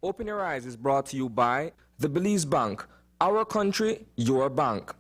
Open Your Eyes is brought to you by the Belize Bank. Our country, your bank.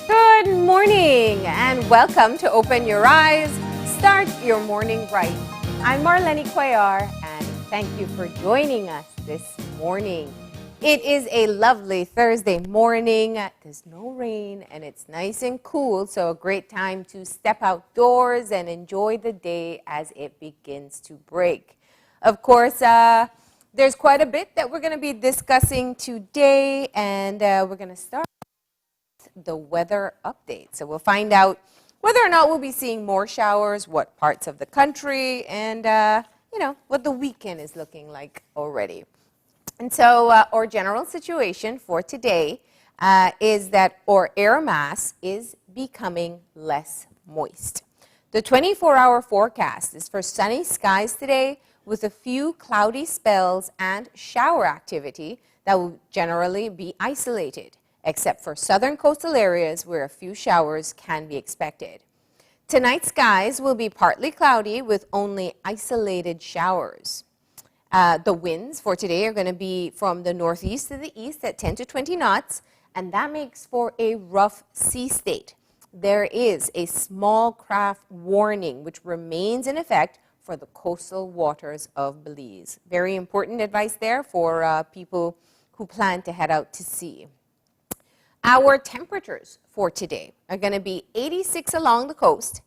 Good morning and welcome to Open Your Eyes, Start Your Morning Right. I'm Marlene Cuellar and thank you for joining us this morning. It is a lovely Thursday morning. There's no rain and it's nice and cool, so a great time to step outdoors and enjoy the day as it begins to break. Of course, there's quite a bit that we're going to be discussing today, and we're going to start the weather update. So we'll find out whether or not we'll be seeing more showers, what parts of the country, and what the weekend is looking like already. And so our general situation for today is that our air mass is becoming less moist. The 24-hour forecast is for sunny skies today with a few cloudy spells and shower activity that will generally be isolated, except for southern coastal areas where a few showers can be expected. Tonight's skies will be partly cloudy with only isolated showers. The winds for today are going to be from the northeast to the east at 10 to 20 knots, and that makes for a rough sea state. There is a small craft warning which remains in effect for the coastal waters of Belize. Very important advice there for people who plan to head out to sea. Our temperatures for today are going to be 86 along the coast,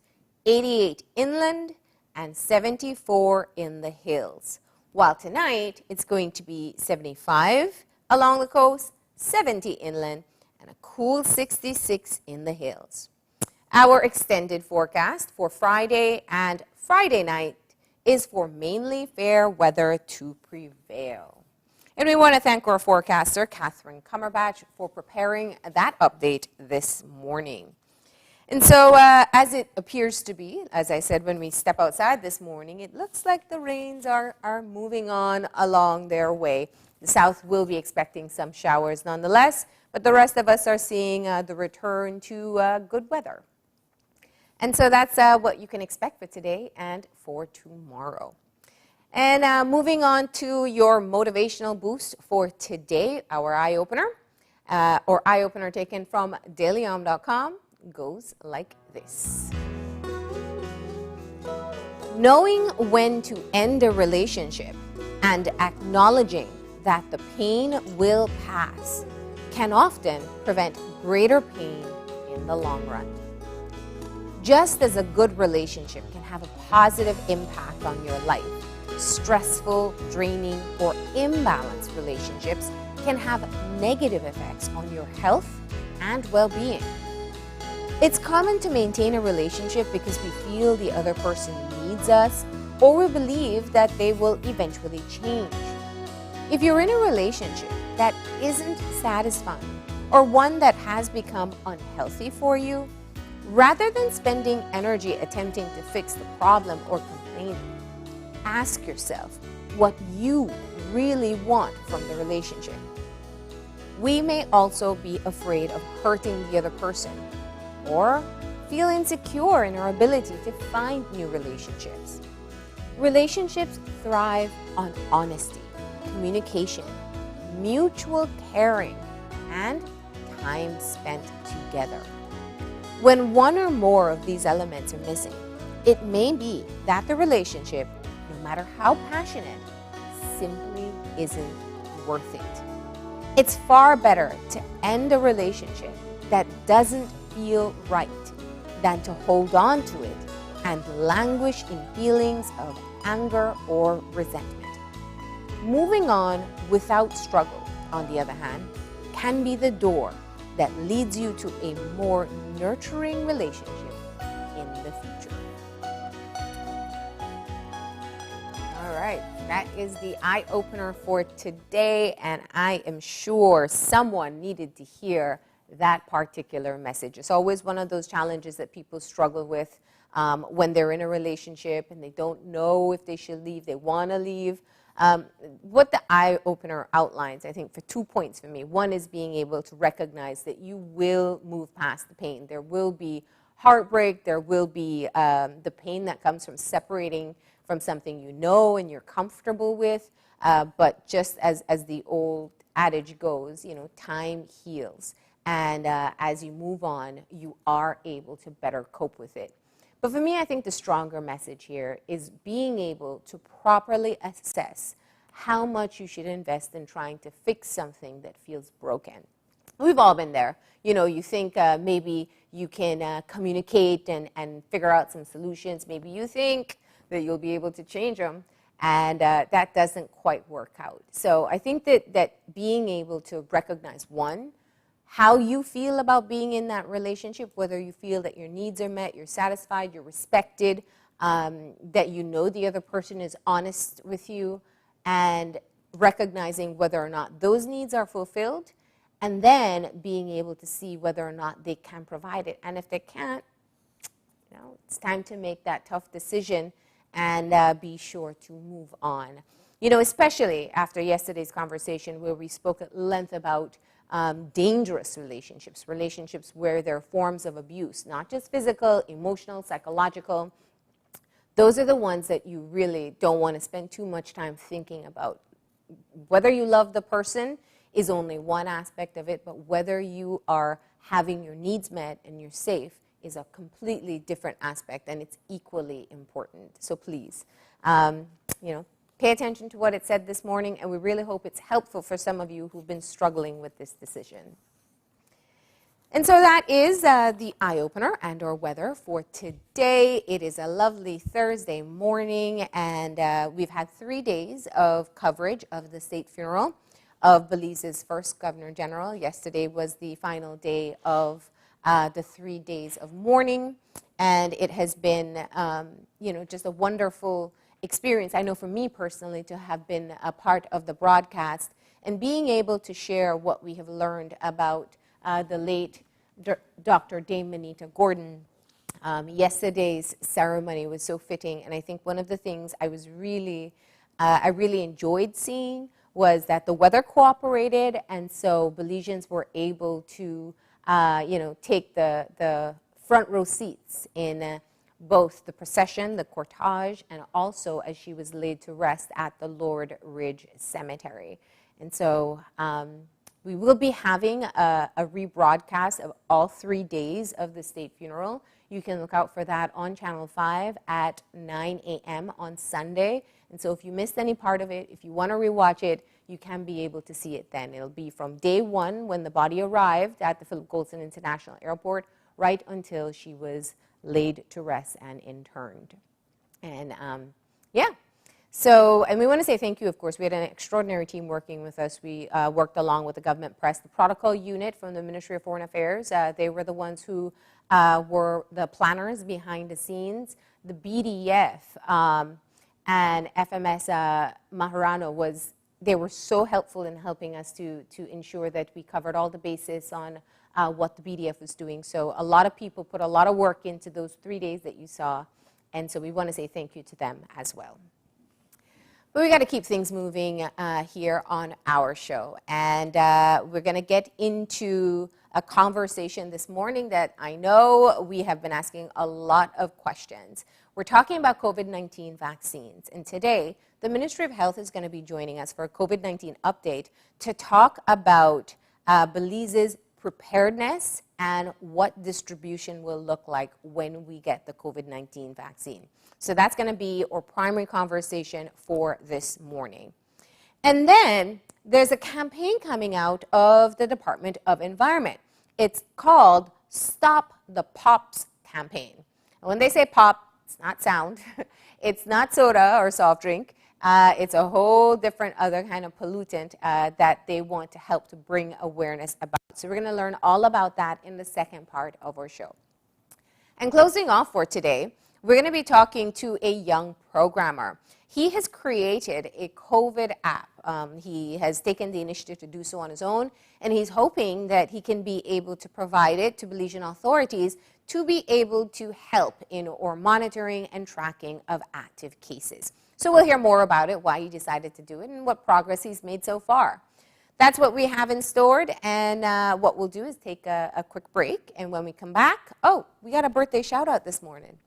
88 inland, and 74 in the hills. While tonight, it's going to be 75 along the coast, 70 inland, and a cool 66 in the hills. Our extended forecast for Friday and Friday night is for mainly fair weather to prevail. And we want to thank our forecaster, Catherine Cumberbatch, for preparing that update this morning. And so, as it appears to be, as I said when we step outside this morning, it looks like the rains are moving on along their way. The south will be expecting some showers nonetheless, but the rest of us are seeing the return to good weather. And so that's what you can expect for today and for tomorrow. And moving on to your motivational boost for today, our eye-opener, or eye-opener taken from dailyom.com, goes like this. Knowing when to end a relationship and acknowledging that the pain will pass can often prevent greater pain in the long run. Just as a good relationship can have a positive impact on your life, stressful, draining, or imbalanced relationships can have negative effects on your health and well-being. It's common to maintain a relationship because we feel the other person needs us, or we believe that they will eventually change. If you're in a relationship that isn't satisfying, or one that has become unhealthy for you, rather than spending energy attempting to fix the problem or complaining, ask yourself what you really want from the relationship. We may also be afraid of hurting the other person or feel insecure in our ability to find new relationships. Relationships thrive on honesty, communication, mutual caring, and time spent together. When one or more of these elements are missing, it may be that the relationship, no matter how passionate, simply isn't worth it. It's far better to end a relationship that doesn't feel right than to hold on to it and languish in feelings of anger or resentment. Moving on without struggle, on the other hand, can be the door that leads you to a more nurturing relationship in the future. All right, that is the eye-opener for today, and I am sure someone needed to hear that particular message. It's always one of those challenges that people struggle with when they're in a relationship and they don't know if they should leave, they want to leave. What the eye opener outlines, I think, for 2 points for me. One is being able to recognize that you will move past the pain. There will be heartbreak. There will be the pain that comes from separating from something you know and you're comfortable with. But just as the old adage goes, you know, time heals. And as you move on, you are able to better cope with it. But for me, I think the stronger message here is being able to properly assess how much you should invest in trying to fix something that feels broken. We've all been there. You know, you think maybe you can communicate and figure out some solutions. Maybe you think that you'll be able to change them, and that doesn't quite work out. So I think that being able to recognize, one, how you feel about being in that relationship, whether you feel that your needs are met, you're satisfied, you're respected, that you know the other person is honest with you, and recognizing whether or not those needs are fulfilled, and then being able to see whether or not they can provide it. And if they can't, you know, it's time to make that tough decision and be sure to move on. You know, especially after yesterday's conversation where we spoke at length about dangerous relationships, relationships where there are forms of abuse, not just physical, emotional, psychological. Those are the ones that you really don't want to spend too much time thinking about. Whether you love the person is only one aspect of it, but whether you are having your needs met and you're safe is a completely different aspect, and it's equally important. So please, you know, pay attention to what it said this morning, and we really hope it's helpful for some of you who've been struggling with this decision. And so that is the eye-opener and or weather for today. It is a lovely Thursday morning, and we've had 3 days of coverage of the state funeral of Belize's first Governor General. Yesterday was the final day of the 3 days of mourning, and it has been, you know, just a wonderful experience, I know for me personally, to have been a part of the broadcast and being able to share what we have learned about the late Dr. Dame Manita Gordon. Yesterday's ceremony was so fitting, and I think one of the things I really enjoyed seeing was that the weather cooperated, and so Belizeans were able to you know, take the front row seats in both the procession, the cortege, and also as she was laid to rest at the Lord Ridge Cemetery. And so we will be having a rebroadcast of all 3 days of the state funeral. You can look out for that on Channel 5 at 9 a.m. on Sunday. And so if you missed any part of it, if you want to rewatch it, you can be able to see it then. It'll be from day one when the body arrived at the Philip Goldson International Airport right until she was laid to rest and interned. And yeah, so, and we want to say thank you, of course. We had an extraordinary team working with us. We worked along with the government press, the protocol unit from the Ministry of Foreign Affairs. They were the ones who were the planners behind the scenes. The BDF and FMS Maharano they were so helpful in helping us to ensure that we covered all the bases on what the BDF was doing. So a lot of people put a lot of work into those 3 days that you saw, and so we want to say thank you to them as well. But we got to keep things moving here on our show, and we're going to get into a conversation this morning that I know we have been asking a lot of questions. We're talking about COVID-19 vaccines, and today the Ministry of Health is going to be joining us for a COVID-19 update to talk about Belize's preparedness and what distribution will look like when we get the COVID-19 vaccine. So that's going to be our primary conversation for this morning. And then there's a campaign coming out of the Department of Environment. It's called Stop the Pops campaign. And when they say pop, it's not sound. It's not soda or soft drink. It's a whole different other kind of pollutant that they want to help to bring awareness about. So we're going to learn all about that in the second part of our show. And closing off for today, we're going to be talking to a young programmer. He has created a COVID app. He has taken the initiative to do so on his own, and he's hoping that he can be able to provide it to Belizean authorities to be able to help in or monitoring and tracking of active cases. So we'll hear more about it, why he decided to do it, and what progress he's made so far. That's what we have in store, and what we'll do is take a quick break, and when we come back, oh, we got a birthday shout out this morning.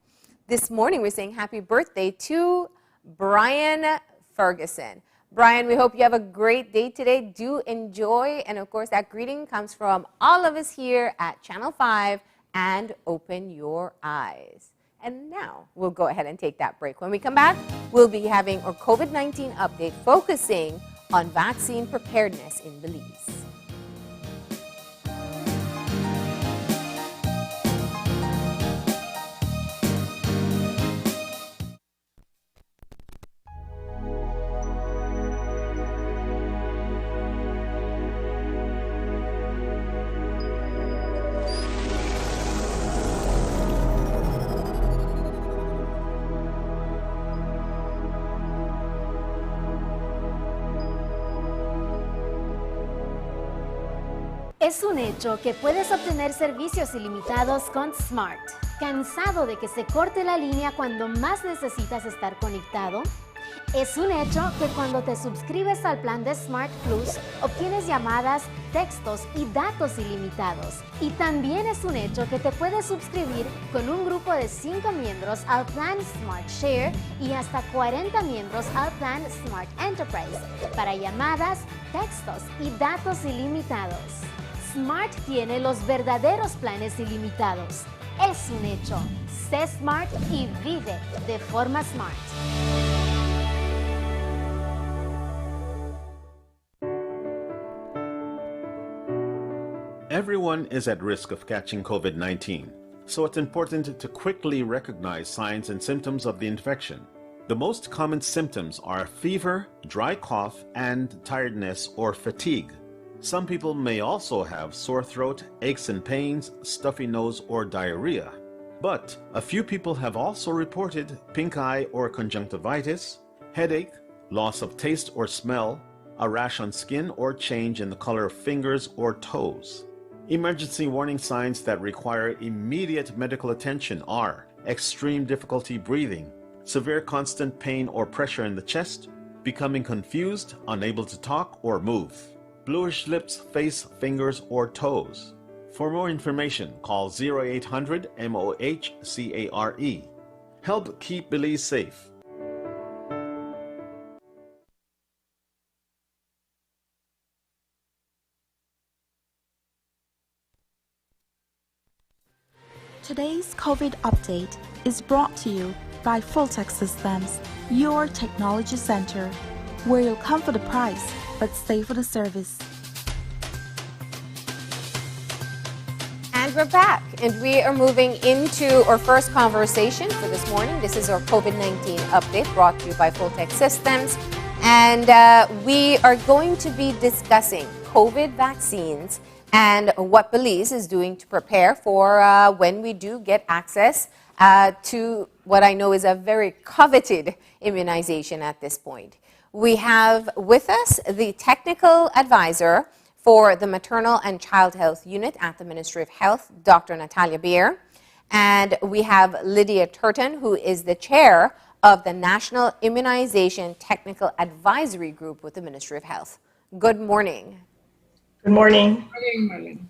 This morning we're saying happy birthday to Brian Ferguson. Brian, we hope you have a great day today. Do enjoy, and of course that greeting comes from all of us here at Channel 5 and Open Your Eyes. And now we'll go ahead and take that break. When we come back, we'll be having our COVID-19 update focusing on vaccine preparedness in Belize. Es un hecho que puedes obtener servicios ilimitados con Smart. ¿Cansado de que se corte la línea cuando más necesitas estar conectado? Es un hecho que cuando te suscribes al plan de Smart Plus, obtienes llamadas, textos y datos ilimitados. Y también es un hecho que te puedes suscribir con un grupo de 5 miembros al plan Smart Share y hasta 40 miembros al plan Smart Enterprise para llamadas, textos y datos ilimitados. Smart tiene los verdaderos planes ilimitados. Es un hecho. Sé Smart y vive de forma Smart. Everyone is at risk of catching COVID-19, so it's important to quickly recognize signs and symptoms of the infection. The most common symptoms are fever, dry cough, and tiredness or fatigue. Some people may also have sore throat, aches and pains, stuffy nose, or diarrhea. But a few people have also reported pink eye or conjunctivitis, headache, loss of taste or smell, a rash on skin, or change in the color of fingers or toes. Emergency warning signs that require immediate medical attention are extreme difficulty breathing, severe constant pain or pressure in the chest, becoming confused, unable to talk or move, bluish lips, face, fingers, or toes. For more information, call 0800 MOH-CARE. Help keep Belize safe. Today's COVID update is brought to you by Fulltech Systems, your technology center, where you'll come for the price but stay for the service. And we're back, and we are moving into our first conversation for this morning. This is our COVID-19 update brought to you by Fulltech Systems, and we are going to be discussing COVID vaccines and what Belize is doing to prepare for when we do get access to what I know is a very coveted immunization at this point. We have with us the technical advisor for the Maternal and Child Health Unit at the Ministry of Health, Dr. Natalia Beer. And we have Lydia Turton, who is the chair of the National Immunization Technical Advisory Group with the Ministry of Health. Good morning. Good morning. Good morning.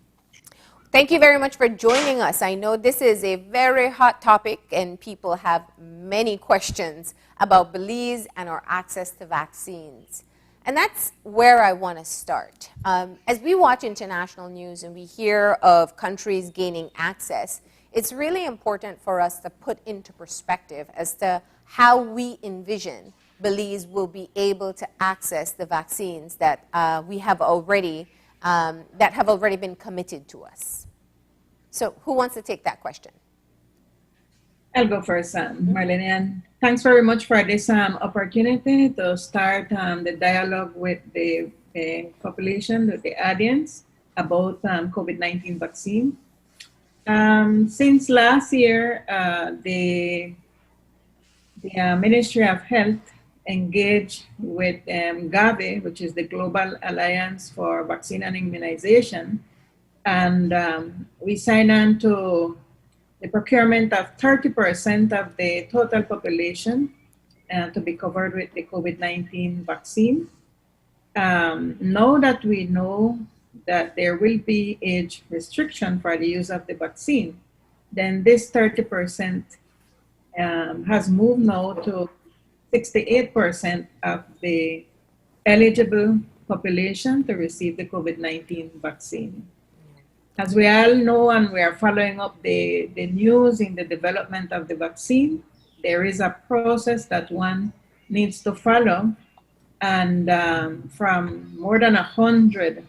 Thank you very much for joining us. I know this is a very hot topic and people have many questions about Belize and our access to vaccines. And that's where I want to start. As we watch international news and we hear of countries gaining access, it's really important for us to put into perspective as to how we envision Belize will be able to access the vaccines that we have already that have already been committed to us. So who wants to take that question? I'll go first, Marlene. And thanks very much for this opportunity to start the dialogue with the population, with the audience about COVID-19 vaccine. Since last year, the Ministry of Health engaged with GAVI, which is the Global Alliance for Vaccine and Immunization, and we signed on to the procurement of 30% of the total population to be covered with the COVID-19 vaccine. Now that we know that there will be age restriction for the use of the vaccine, then this 30% has moved now to 68% of the eligible population to receive the COVID-19 vaccine. As we all know, and we are following up the news in the development of the vaccine, there is a process that one needs to follow. And from more than 100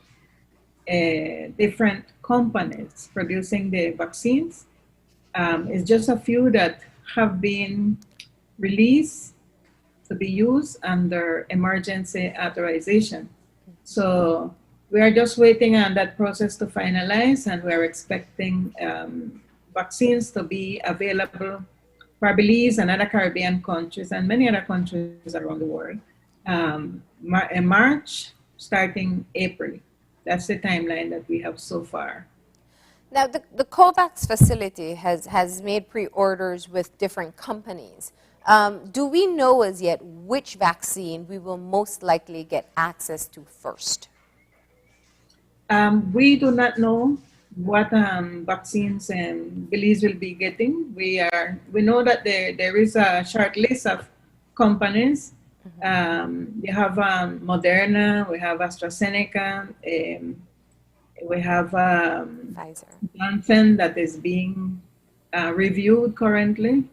different companies producing the vaccines, it's just a few that have been released to be used under emergency authorization. So we are just waiting on that process to finalize, and we're expecting vaccines to be available for Belize and other Caribbean countries and many other countries around the world in March, starting April. That's the timeline that we have so far. Now, the COVAX facility has made pre-orders with different companies. Do we know as yet which vaccine we will most likely get access to first? We do not know what vaccines Belize will be getting. We know that there is a short list of companies. You have Moderna, we have AstraZeneca, we have Johnson that is being reviewed currently.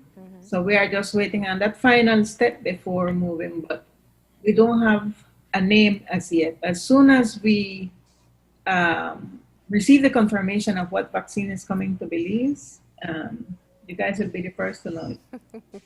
So we are just waiting on that final step before moving, but we don't have a name as yet. As soon as we receive the confirmation of what vaccine is coming to Belize, you guys will be the first to know it.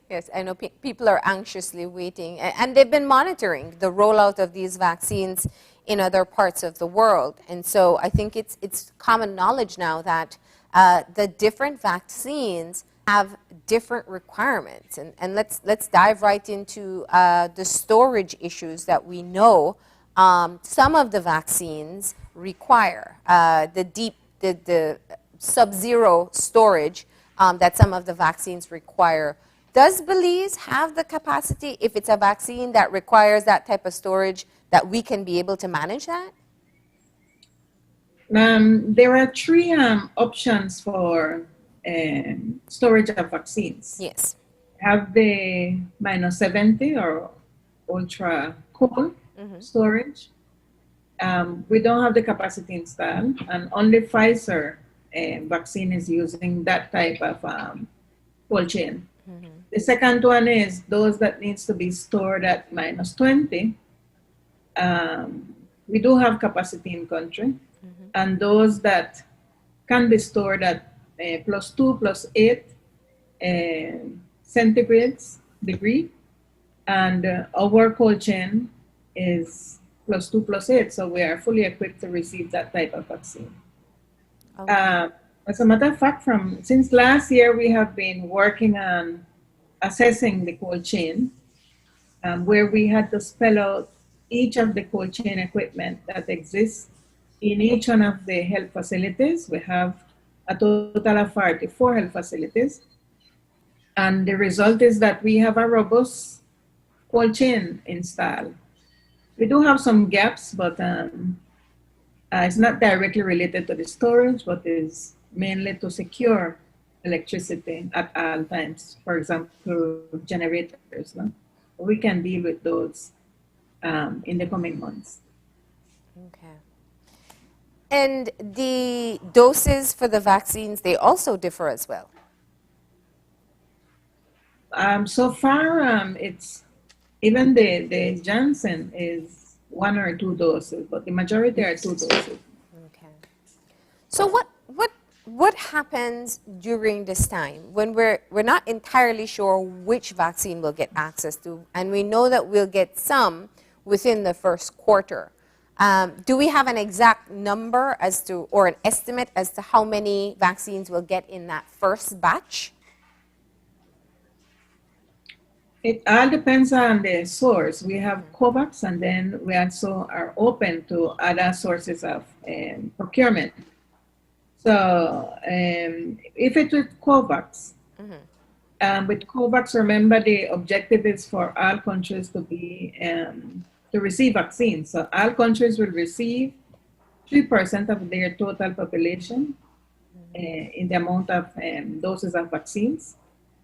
Yes, I know people are anxiously waiting, and they've been monitoring the rollout of these vaccines in other parts of the world. And so I think it's common knowledge now that the different vaccines have different requirements. And let's dive right into the storage issues that we know some of the vaccines require. The sub-zero storage that some of the vaccines require. Does Belize have the capacity, if it's a vaccine that requires that type of storage, that we can be able to manage that? There are three options for storage of vaccines. Yes. Have the -70 or ultra cold storage. We don't have the capacity installed, and only Pfizer vaccine is using that type of cold chain. The second one is those that needs to be stored at -20. We do have capacity in country, and those that can be stored at +2, +8 centigrades degree, and our cold chain is +2, +8, so we are fully equipped to receive that type of vaccine. Okay. As a matter of fact, since last year, we have been working on assessing the cold chain, where we had to spell out each of the cold chain equipment that exists in each one of the health facilities. We have a total of 44 health facilities. And the result is that we have a robust cold chain installed. We do have some gaps, but it's not directly related to the storage, but is mainly to secure electricity at all times. For example, generators. No? We can deal with those in the coming months. Okay. And the doses for the vaccines, they also differ as well. So far, it's even the Johnson is 1 or 2 doses, but the majority are 2 doses. Okay. So what happens during this time when we're not entirely sure which vaccine we'll get access to, and we know that we'll get some within the first quarter? Do we have an exact number as to, or an estimate as to how many vaccines we'll get in that first batch? It all depends on the source. We have COVAX, and then we also are open to other sources of procurement. So if it's with COVAX, with COVAX, remember the objective is for all countries to be to receive vaccines. So all countries will receive 3% of their total population in the amount of doses of vaccines,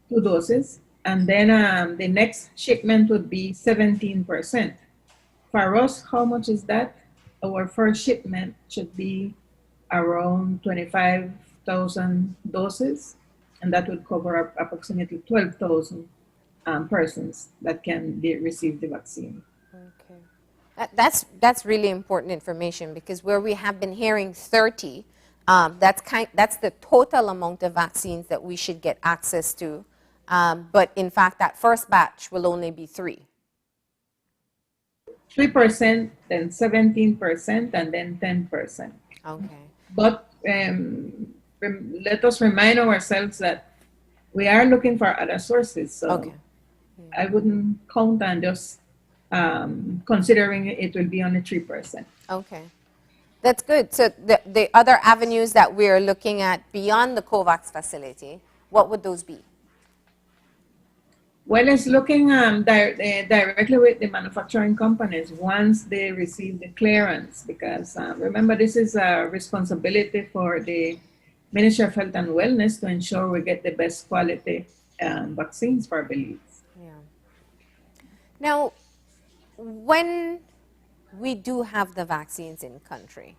2 doses. And then the next shipment would be 17%. For us, how much is that? Our first shipment should be around 25,000 doses, and that would cover approximately 12,000 persons that can receive the vaccine. Okay. That's really important information, because where we have been hearing 30, that's the total amount of vaccines that we should get access to. But in fact, that first batch will only be 3%, then 17%, and then 10%. Okay. But let us remind ourselves that we are looking for other sources. So Okay. I wouldn't count on just considering it will be only 3%. Okay. That's good. So the other avenues that we're looking at beyond the COVAX facility, what would those be? Well, it's looking directly with the manufacturing companies once they receive the clearance, because remember, this is a responsibility for the Ministry of Health and Wellness to ensure we get the best quality vaccines for beliefs. Yeah. Now, when we do have the vaccines in country,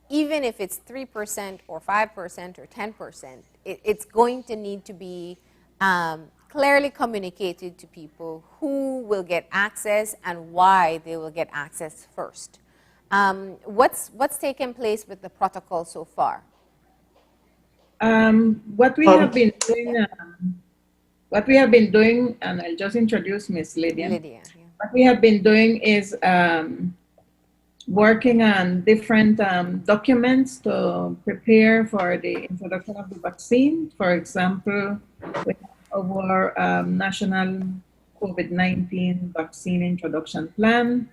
even if it's 3% or 5% or 10%, it's going to need to be clearly communicated to people who will get access and why they will get access first. What's taken place with the protocol so far? What we have been doing, and I'll just introduce Miss Lydia. Lydia, yeah. What we have been doing is working on different documents to prepare for the introduction of the vaccine. For example, we have our national COVID-19 vaccine introduction plan.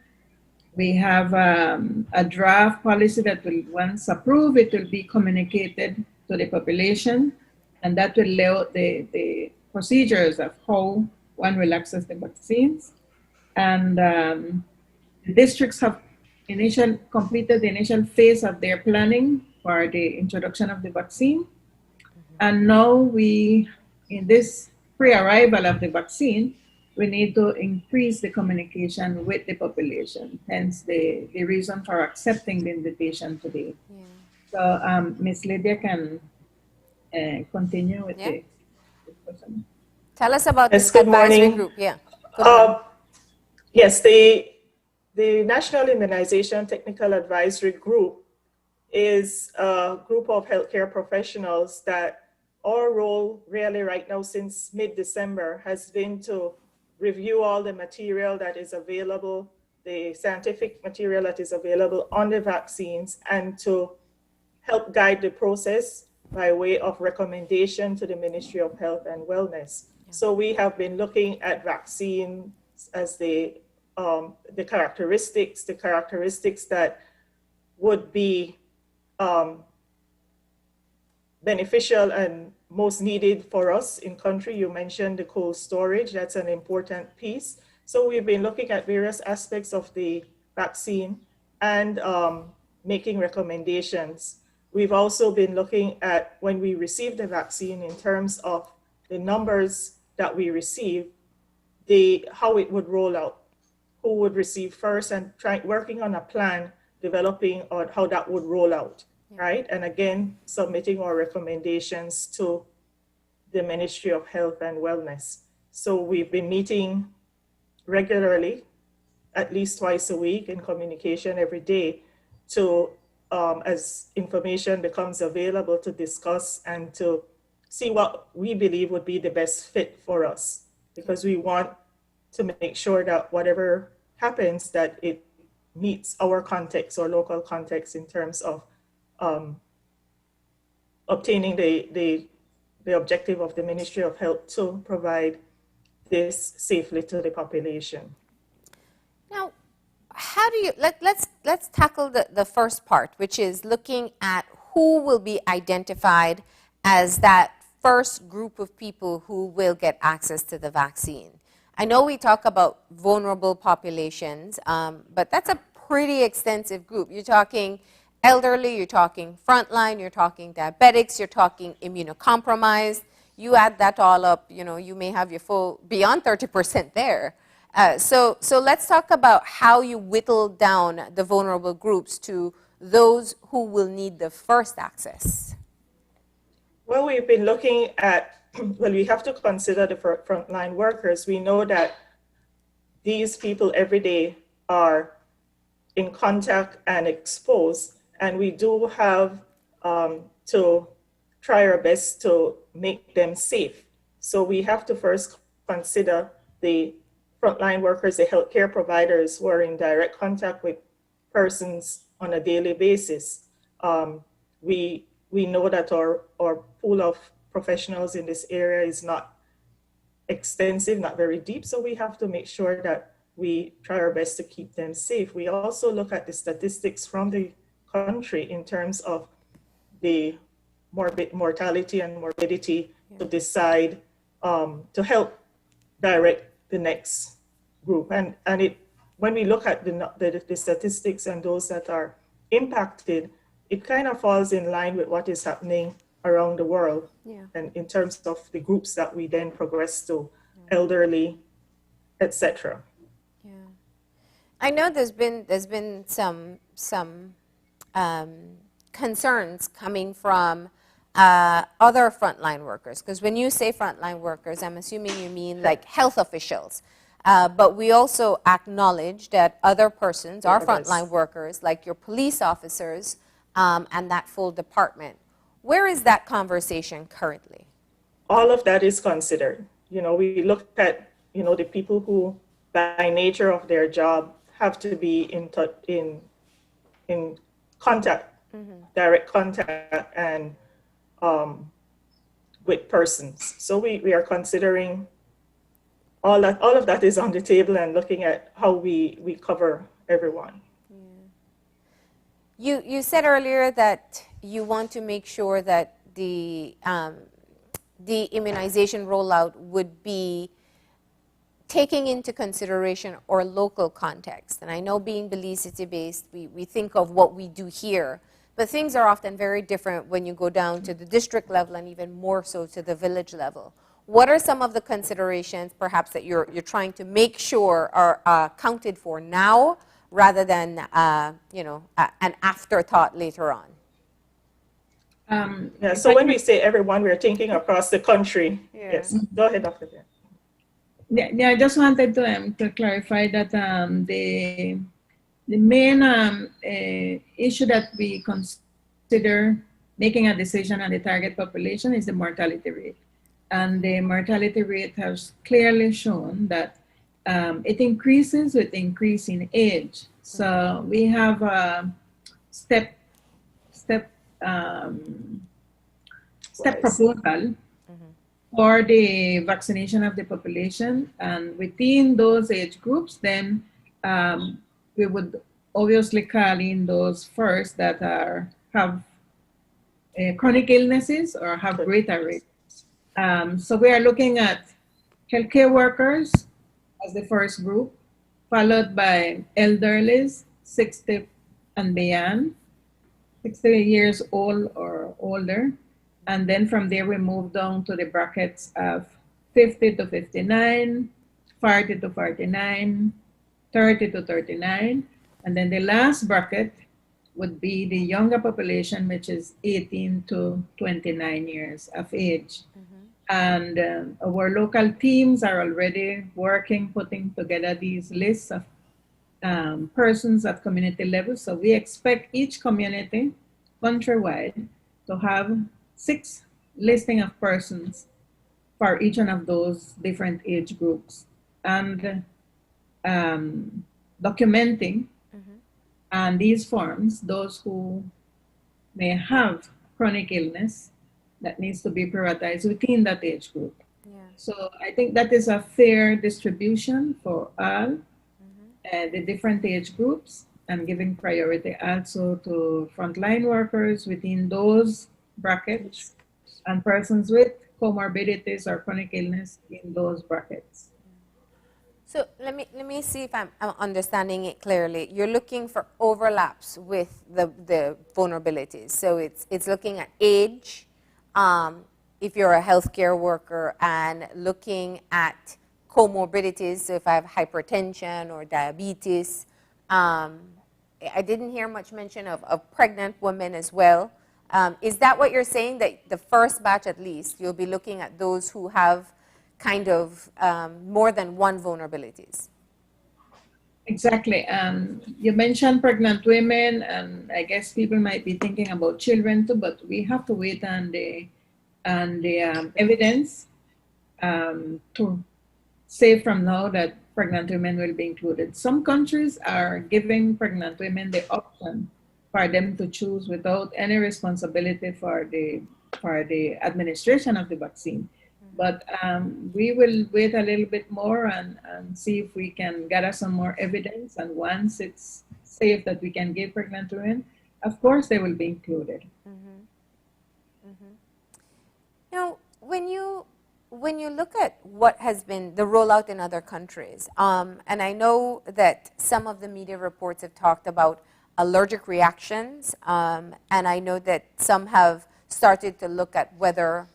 We have a draft policy that will, once approved, it will be communicated to the population, and that will lay out the procedures of how one will access the vaccines. And the districts have completed the initial phase of their planning for the introduction of the vaccine. And now in this pre-arrival of the vaccine, we need to increase the communication with the population, hence the reason for accepting the invitation today. Yeah. So Ms. Lydia can continue with the discussion. Tell us about this Good advisory morning. group. Yeah. Yes, the National Immunization Technical Advisory Group is a group of healthcare professionals that our role really right now since mid-December has been to review all the material that is available, the scientific material that is available on the vaccines, and to help guide the process by way of recommendation to the Ministry of Health and Wellness. Yeah. So we have been looking at vaccines as the characteristics that would be beneficial and most needed for us in country. You mentioned the cold storage, that's an important piece. So we've been looking at various aspects of the vaccine and making recommendations. We've also been looking at when we receive the vaccine in terms of the numbers that we receive, how it would roll out, who would receive first, and working on a plan, developing on how that would roll out. Right? And again, submitting our recommendations to the Ministry of Health and Wellness. So we've been meeting regularly, at least twice a week, in communication every day to, as information becomes available, to discuss and to see what we believe would be the best fit for us. Because we want to make sure that whatever happens, that it meets our context or local context in terms of obtaining the objective of the Ministry of Health to provide this safely to the population. Now, how do you let's tackle the first part, which is looking at who will be identified as that first group of people who will get access to the vaccine? I know we talk about vulnerable populations, but that's a pretty extensive group. You're talking elderly, you're talking frontline, you're talking diabetics, you're talking immunocompromised. You add that all up, you may have your full, beyond 30% there. So let's talk about how you whittle down the vulnerable groups to those who will need the first access. Well, we've been looking at, well, we have to consider the frontline workers. We know that these people every day are in contact and exposed, and we do have to try our best to make them safe. So we have to first consider the frontline workers, the healthcare providers who are in direct contact with persons on a daily basis. We know that our pool of professionals in this area is not extensive, not very deep, so we have to make sure that we try our best to keep them safe. We also look at the statistics from the country in terms of the mortality and morbidity to decide to help direct the next group. And when we look at the statistics and those that are impacted, it kind of falls in line with what is happening around the world. Yeah. And in terms of the groups that we then progress to, elderly, etc. Yeah, I know there's been some concerns coming from other frontline workers, because when you say frontline workers, I'm assuming you mean like health officials. But we also acknowledge that other persons are frontline workers, like your police officers and that full department. Where is that conversation currently? All of that is considered. We look at, the people who, by nature of their job, have to be in contact, direct contact, and with persons. So we are considering all of that is on the table and looking at how we cover everyone. Yeah. You said earlier that you want to make sure that the immunization rollout would be taking into consideration our local context. And I know being Belize City-based, we think of what we do here, but things are often very different when you go down to the district level and even more so to the village level. What are some of the considerations perhaps that you're trying to make sure are accounted for now rather than an afterthought later on? So when we say everyone, we're thinking across the country. Yeah. Yes, go ahead, Dr. Ben. Yeah, I just wanted to clarify that the main issue that we consider making a decision on the target population is the mortality rate. And the mortality rate has clearly shown that it increases with increasing age. So we have a step proposal for the vaccination of the population, and within those age groups, then we would obviously call in those first that have chronic illnesses or have greater rates. So we are looking at healthcare workers as the first group, followed by elderlies, 60 and beyond, 60 years old or older. And then from there, we move down to the brackets of 50 to 59, 40 to 49, 30 to 39. And then the last bracket would be the younger population, which is 18 to 29 years of age. And our local teams are already working, putting together these lists of persons at community level. So we expect each community countrywide to have 6 listing of persons for each one of those different age groups, and documenting on these forms those who may have chronic illness that needs to be prioritized within that age group. Yeah. So I think that is a fair distribution for all the different age groups, and giving priority also to frontline workers within those brackets and persons with comorbidities or chronic illness in those brackets. So let me see if I'm understanding it clearly. You're looking for overlaps with the vulnerabilities. So it's looking at age, if you're a healthcare worker, and looking at comorbidities. So if I have hypertension or diabetes, I didn't hear much mention of pregnant women as well. Is that what you're saying, that the first batch at least, you'll be looking at those who have kind of more than one vulnerabilities? Exactly. You mentioned pregnant women, and I guess people might be thinking about children too, but we have to wait on the evidence to say from now that pregnant women will be included. Some countries are giving pregnant women the option for them to choose without any responsibility for the administration of the vaccine. But we will wait a little bit more and see if we can gather some more evidence. And once it's safe that we can give pregnant women, of course they will be included. Now, when you look at what has been the rollout in other countries, and I know that some of the media reports have talked about allergic reactions, and I know that some have started to look at whether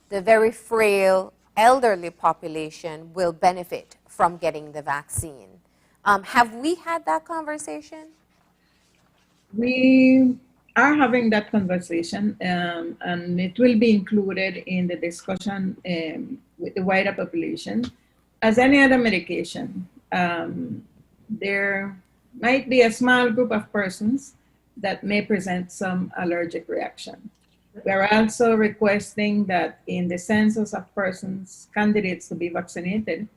the very frail elderly population will benefit from getting the vaccine. Have we had that conversation? We are having that conversation, and it will be included in the discussion with the wider population. As any other medication, there might be a small group of persons that may present some allergic reaction. We're also requesting that in the census of persons, candidates to be vaccinated,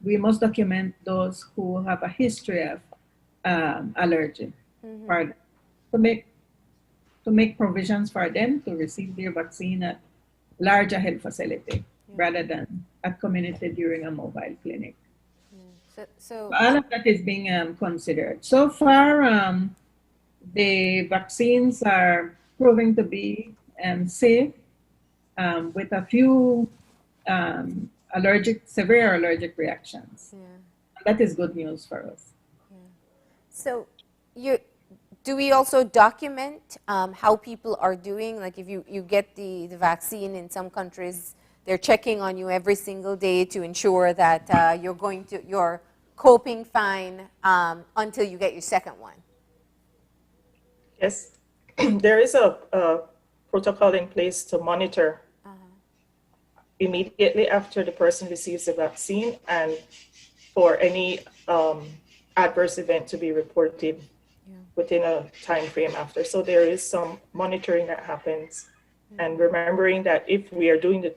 we must document those who have a history of allergy, to make provisions for them to receive their vaccine at larger health facility rather than at community during a mobile clinic. So all of that is being considered. So far, the vaccines are proving to be safe, with a few severe allergic reactions. That is good news for us. So do we also document how people are doing? Like if you get the vaccine in some countries, they're checking on you every single day to ensure that you're coping fine until you get your second one. Yes, there is a protocol in place to monitor immediately after the person receives the vaccine, and for any adverse event to be reported within a time frame after. So there is some monitoring that happens, and remembering that if we are doing the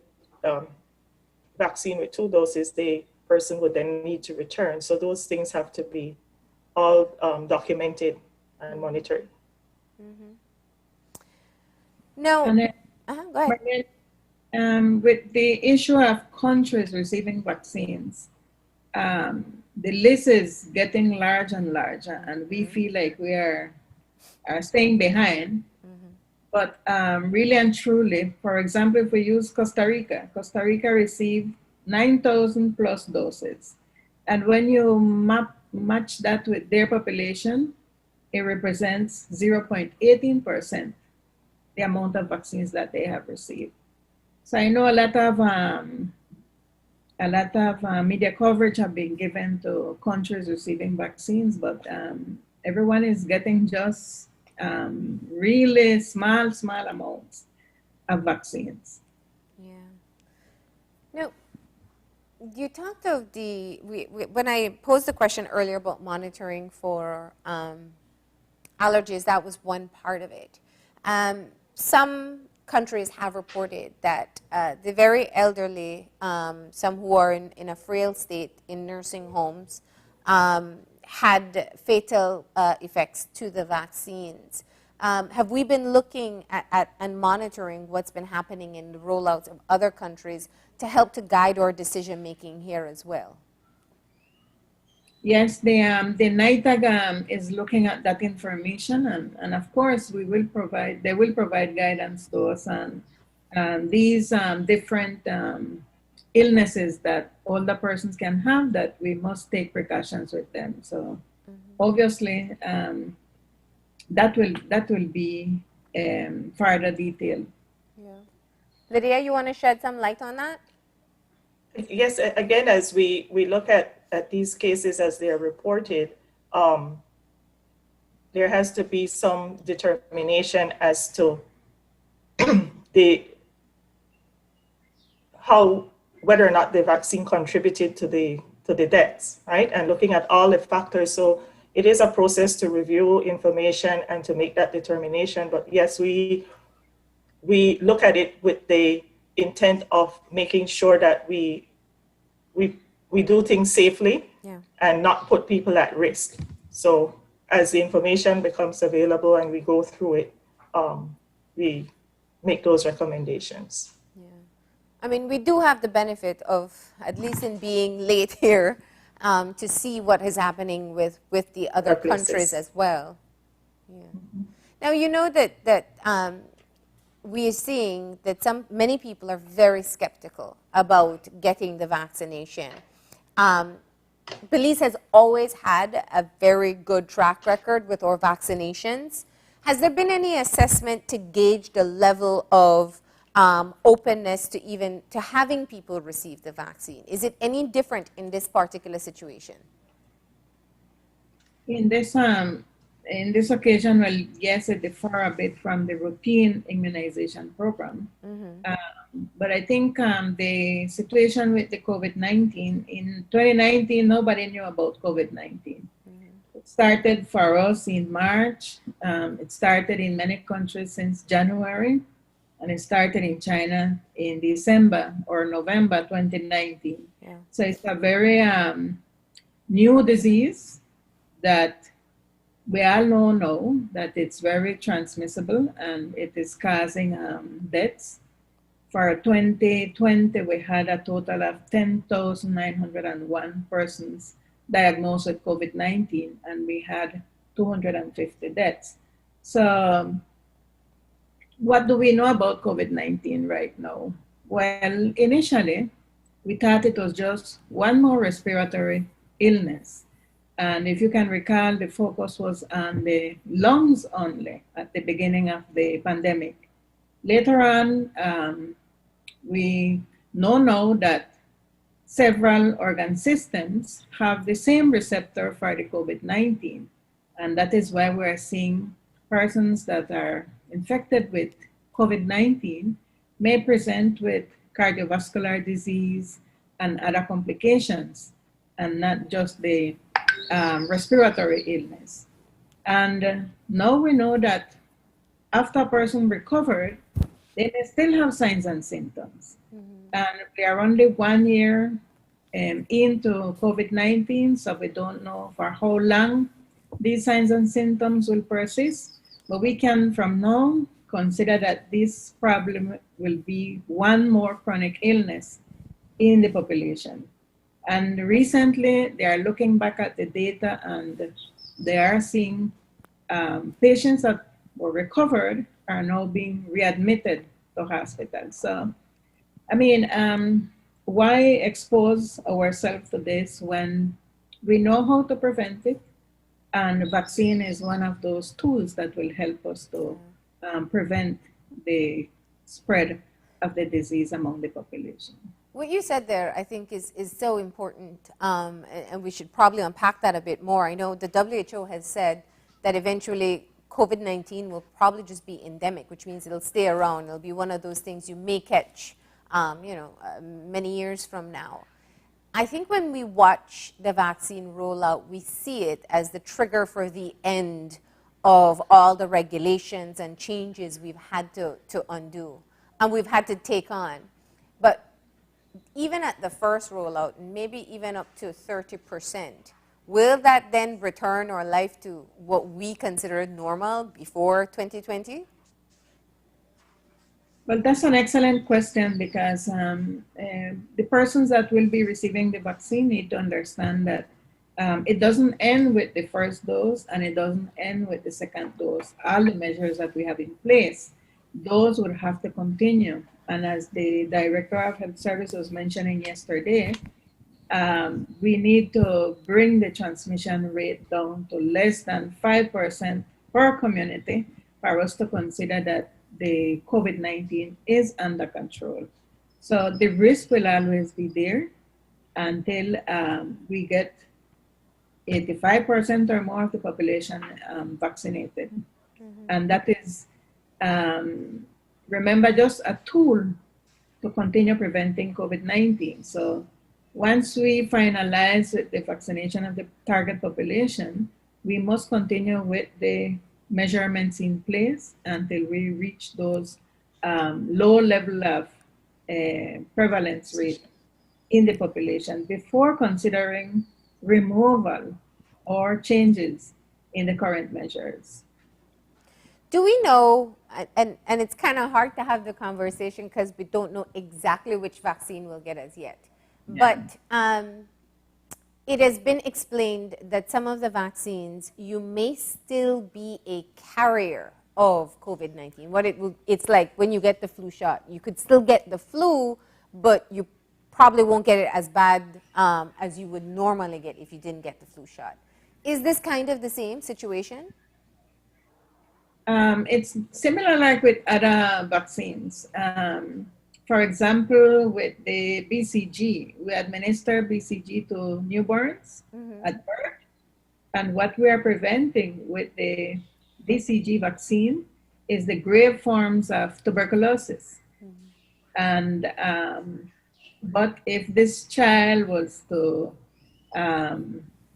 vaccine with 2 doses, the person would then need to return. So those things have to be all documented and monitored. No. Go ahead. With the issue of countries receiving vaccines, the list is getting larger and larger, and we feel like we are staying behind. But really and truly, for example, if we use Costa Rica received 9,000 plus doses. And when you match that with their population, it represents 0.18% the amount of vaccines that they have received. So I know a lot of media coverage have been given to countries receiving vaccines, but everyone is getting just really small amounts of vaccines. Yeah. Now, you talked of when I posed the question earlier about monitoring for allergies, that was one part of it. Some countries have reported that the very elderly, some who are in a frail state in nursing homes, had fatal effects to the vaccines. Have we been looking at and monitoring what's been happening in the rollouts of other countries to help to guide our decision making here as well? Yes, the NITAG is looking at that information, and of course they will provide guidance to us on these different illnesses that older persons can have, that we must take precautions with them. So obviously that will be further detailed. Yeah. Lydia, you want to shed some light on that? Yes, again, as we look at these cases as they are reported, there has to be some determination as to whether or not the vaccine contributed to the deaths, right? And looking at all the factors. So it is a process to review information and to make that determination. But yes, we look at it with the intent of making sure that we do things safely, Yeah. and not put people at risk. So as the information becomes available and we go through it, we make those recommendations. Yeah. I mean, we do have the benefit of, at least in being late here, to see what is happening with the other Other places. countries as well. Yeah. Now, you know that we are seeing that many people are very skeptical about getting the vaccination. Belize has always had a very good track record with our vaccinations. Has there been any assessment to gauge the level of openness to having people receive the vaccine? Is it any different in this particular situation? In this occasion, well, yes, it differs a bit from the routine immunization program. But I think the situation with the COVID-19, in 2019, nobody knew about COVID-19. It started for us in March. It started in many countries since January, and it started in China in December or November 2019. Yeah. So it's a very new disease that we all know that it's very transmissible and it is causing deaths. For 2020, we had a total of 10,901 persons diagnosed with COVID-19, and we had 250 deaths. So what do we know about COVID-19 right now? Well, initially, we thought it was just one more respiratory illness. And if you can recall, the focus was on the lungs only at the beginning of the pandemic. Later on, we know that several organ systems have the same receptor for the COVID-19. And that is why we're seeing persons that are infected with COVID-19 may present with cardiovascular disease and other complications, and not just the respiratory illness. And now we know that after a person recovered, they may still have signs and symptoms. And we are only 1 year into COVID-19, so we don't know for how long these signs and symptoms will persist. But we can, from now, consider that this problem will be one more chronic illness in the population. And recently, they are looking back at the data, and they are seeing patients that were recovered are now being readmitted to hospitals. So, I mean, why expose ourselves to this when we know how to prevent it? And the vaccine is one of those tools that will help us to prevent the spread of the disease among the population. What you said there, I think, is so important, and we should probably unpack that a bit more. I know the WHO has said that eventually COVID-19 will probably just be endemic, which means it'll stay around. It'll be one of those things you may catch, many years from now. I think when we watch the vaccine rollout, we see it as the trigger for the end of all the regulations and changes we've had to undo and we've had to take on. But even at the first rollout, maybe even up to 30%, will that then return our life to what we consider normal before 2020? Well, that's an excellent question, because the persons that will be receiving the vaccine need to understand that It doesn't end with the first dose and it doesn't end with the second dose. All the measures that we have in place, those would have to continue. And as the Director of Health Services was mentioning yesterday, we need to bring the transmission rate down to less than 5% per community for us to consider that the COVID-19 is under control. So the risk will always be there until we get 85% or more of the population vaccinated. And that is, remember, just a tool to continue preventing COVID-19. So once we finalize the vaccination of the target population, we must continue with the measurements in place until we reach those low level of prevalence rate in the population before considering removal or changes in the current measures. Do we know, and it's kind of hard to have the conversation because we don't know exactly which vaccine we'll get as yet, but it has been explained that some of the vaccines, you may still be a carrier of COVID-19. It's like when you get the flu shot, you could still get the flu, but you probably won't get it as bad as you would normally get if you didn't get the flu shot. Is this kind of the same situation? It's similar like with other vaccines. For example, with the BCG, we administer BCG to newborns at birth. And what we are preventing with the BCG vaccine is the grave forms of tuberculosis. And but if this child was to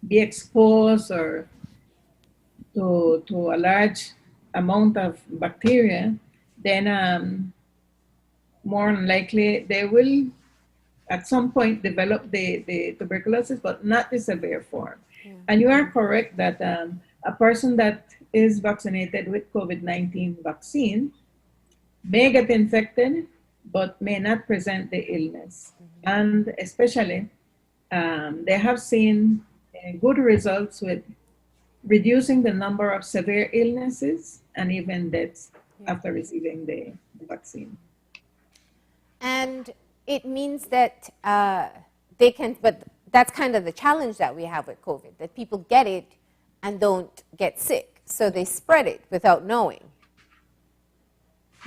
be exposed or to a large amount of bacteria, then more than likely they will at some point develop the tuberculosis, but not the severe form. And you are correct that a person that is vaccinated with COVID-19 vaccine may get infected, but may not present the illness. And especially, they have seen good results with reducing the number of severe illnesses and even deaths after receiving the vaccine. And it means that they can, but that's kind of the challenge that we have with COVID, that people get it and don't get sick. So they spread it without knowing.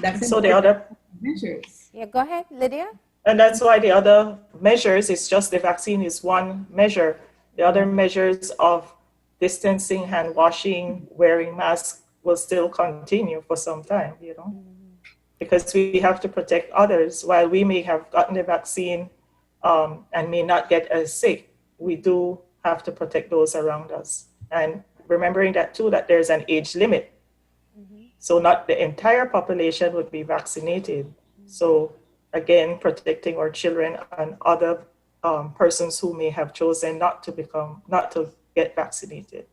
That's so the other measures. Yeah, go ahead, Lydia. And that's why the other measures, it's just the vaccine is one measure. The other measures of distancing, hand washing, wearing masks will still continue for some time, you know, because we have to protect others. While we may have gotten the vaccine and may not get as sick, we do have to protect those around us. And remembering that too, that there's an age limit. So not the entire population would be vaccinated. So again, protecting our children and other persons who may have chosen not to get vaccinated.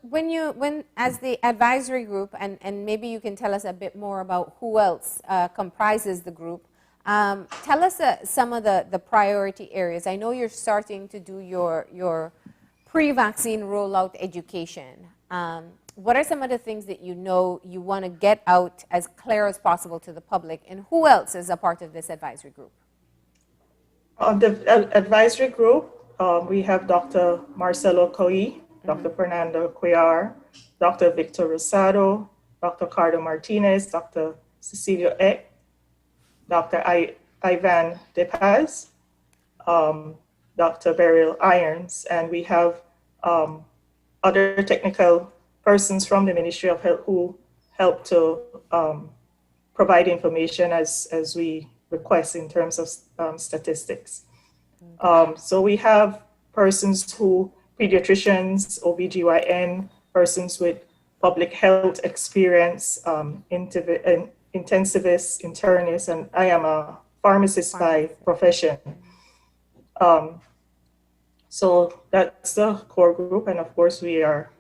When as the advisory group, and maybe you can tell us a bit more about who else comprises the group, tell us some of the priority areas. I know you're starting to do your pre-vaccine rollout education. What are some of the things that you know you want to get out as clear as possible to the public, and who else is a part of this advisory group? The advisory group, we have Dr. Marcelo Coy, Dr. Fernando Cuellar, Dr. Victor Rosado, Dr. Cardo Martinez, Dr. Cecilio Eck, Dr. Ivan De Paz, Dr. Beryl Irons, and we have other technical persons from the Ministry of Health who help to provide information as we request in terms of statistics. So we have persons who, pediatricians, OBGYN, persons with public health experience, intensivists, internists, and I am a pharmacist by profession. So that's the core group, and of course we are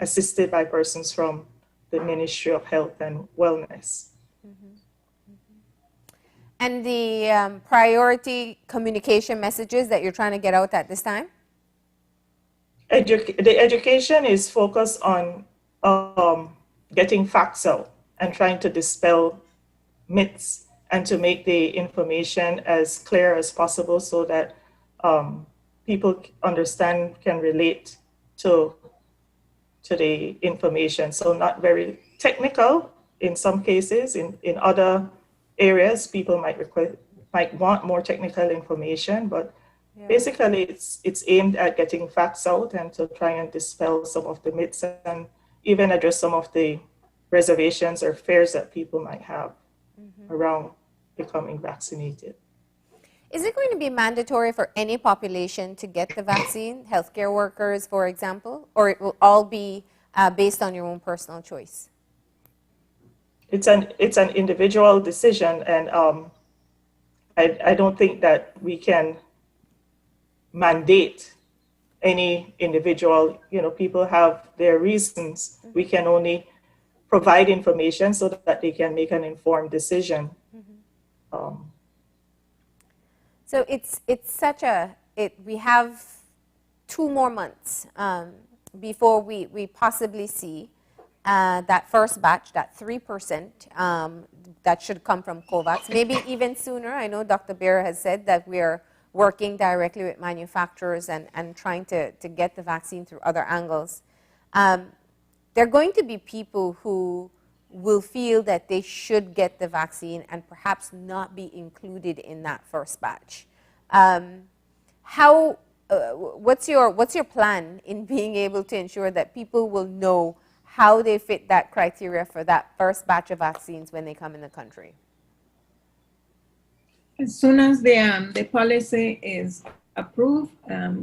assisted by persons from the Ministry of Health and Wellness. And the priority communication messages that you're trying to get out at this time? The education is focused on getting facts out and trying to dispel myths and to make the information as clear as possible so that people understand, can relate to the information. So not very technical in some cases. In other areas, people might want more technical information, but basically it's aimed at getting facts out and to try and dispel some of the myths and even address some of the reservations or fears that people might have around becoming vaccinated. Is it going to be mandatory for any population to get the vaccine, healthcare workers, for example, or it will all be based on your own personal choice? It's an individual decision, and I don't think that we can mandate any individual. You know, people have their reasons. We can only provide information so that they can make an informed decision. So it's such we have 2 more months before we possibly see that first batch, that 3% that should come from COVAX, maybe even sooner. I know Dr. Beer has said that we're working directly with manufacturers and trying to get the vaccine through other angles. There are going to be people who will feel that they should get the vaccine and perhaps not be included in that first batch. What's your plan in being able to ensure that people will know how they fit that criteria for that first batch of vaccines when they come in the country? As soon as the policy is approved,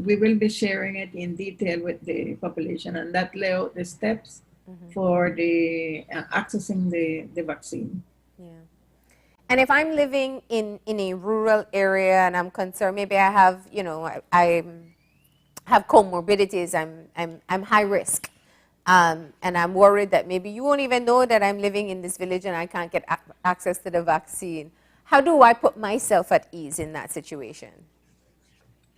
we will be sharing it in detail with the population, and that lay out the steps for the accessing the vaccine. Yeah. And if I'm living in a rural area and I'm concerned, maybe I have, I have comorbidities, I'm high risk, and I'm worried that maybe you won't even know that I'm living in this village and I can't get access to the vaccine. How do I put myself at ease in that situation?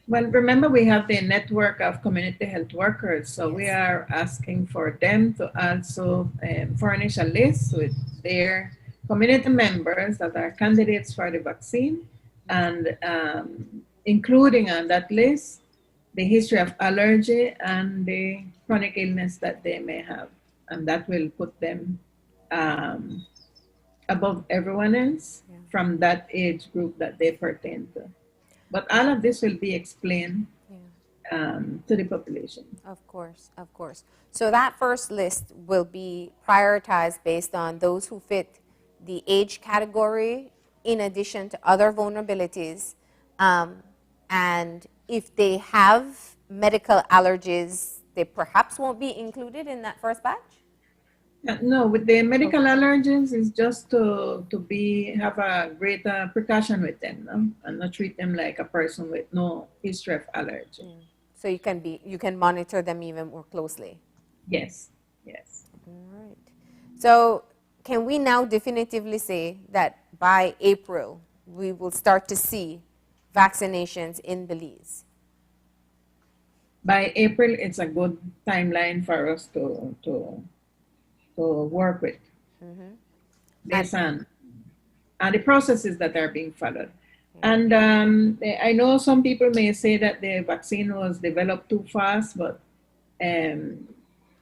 Well, remember, we have the network of community health workers, so we are asking for them to also furnish a list with their community members that are candidates for the vaccine, and including on that list the history of allergy and the chronic illness that they may have, and that will put them above everyone else from that age group that they pertain to. But all of this will be explained to the population. Of course, of course. So that first list will be prioritized based on those who fit the age category in addition to other vulnerabilities. And if they have medical allergies, they perhaps won't be included in that first batch? No, with the medical allergens, it's just to have a greater precaution with them, no? And not treat them like a person with no history of allergy. So you can monitor them even more closely. Yes, yes. All right. So can we now definitively say that by April we will start to see vaccinations in Belize? By April, it's a good timeline for us to work with, based on the processes that are being followed. And I know some people may say that the vaccine was developed too fast, but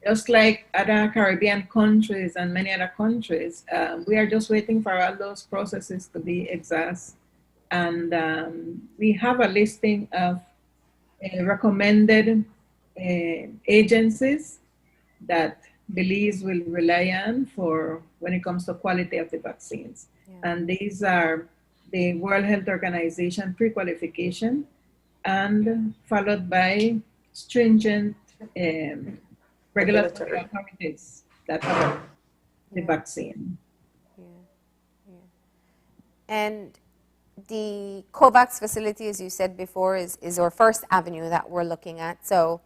just like other Caribbean countries and many other countries, we are just waiting for all those processes to be exhausted. And we have a listing of recommended agencies that Belize will rely on for when it comes to quality of the vaccines. And these are the World Health Organization pre-qualification, and followed by stringent regulatory authorities that have the vaccine. And the COVAX facility, as you said before, is our first avenue that we're looking at. So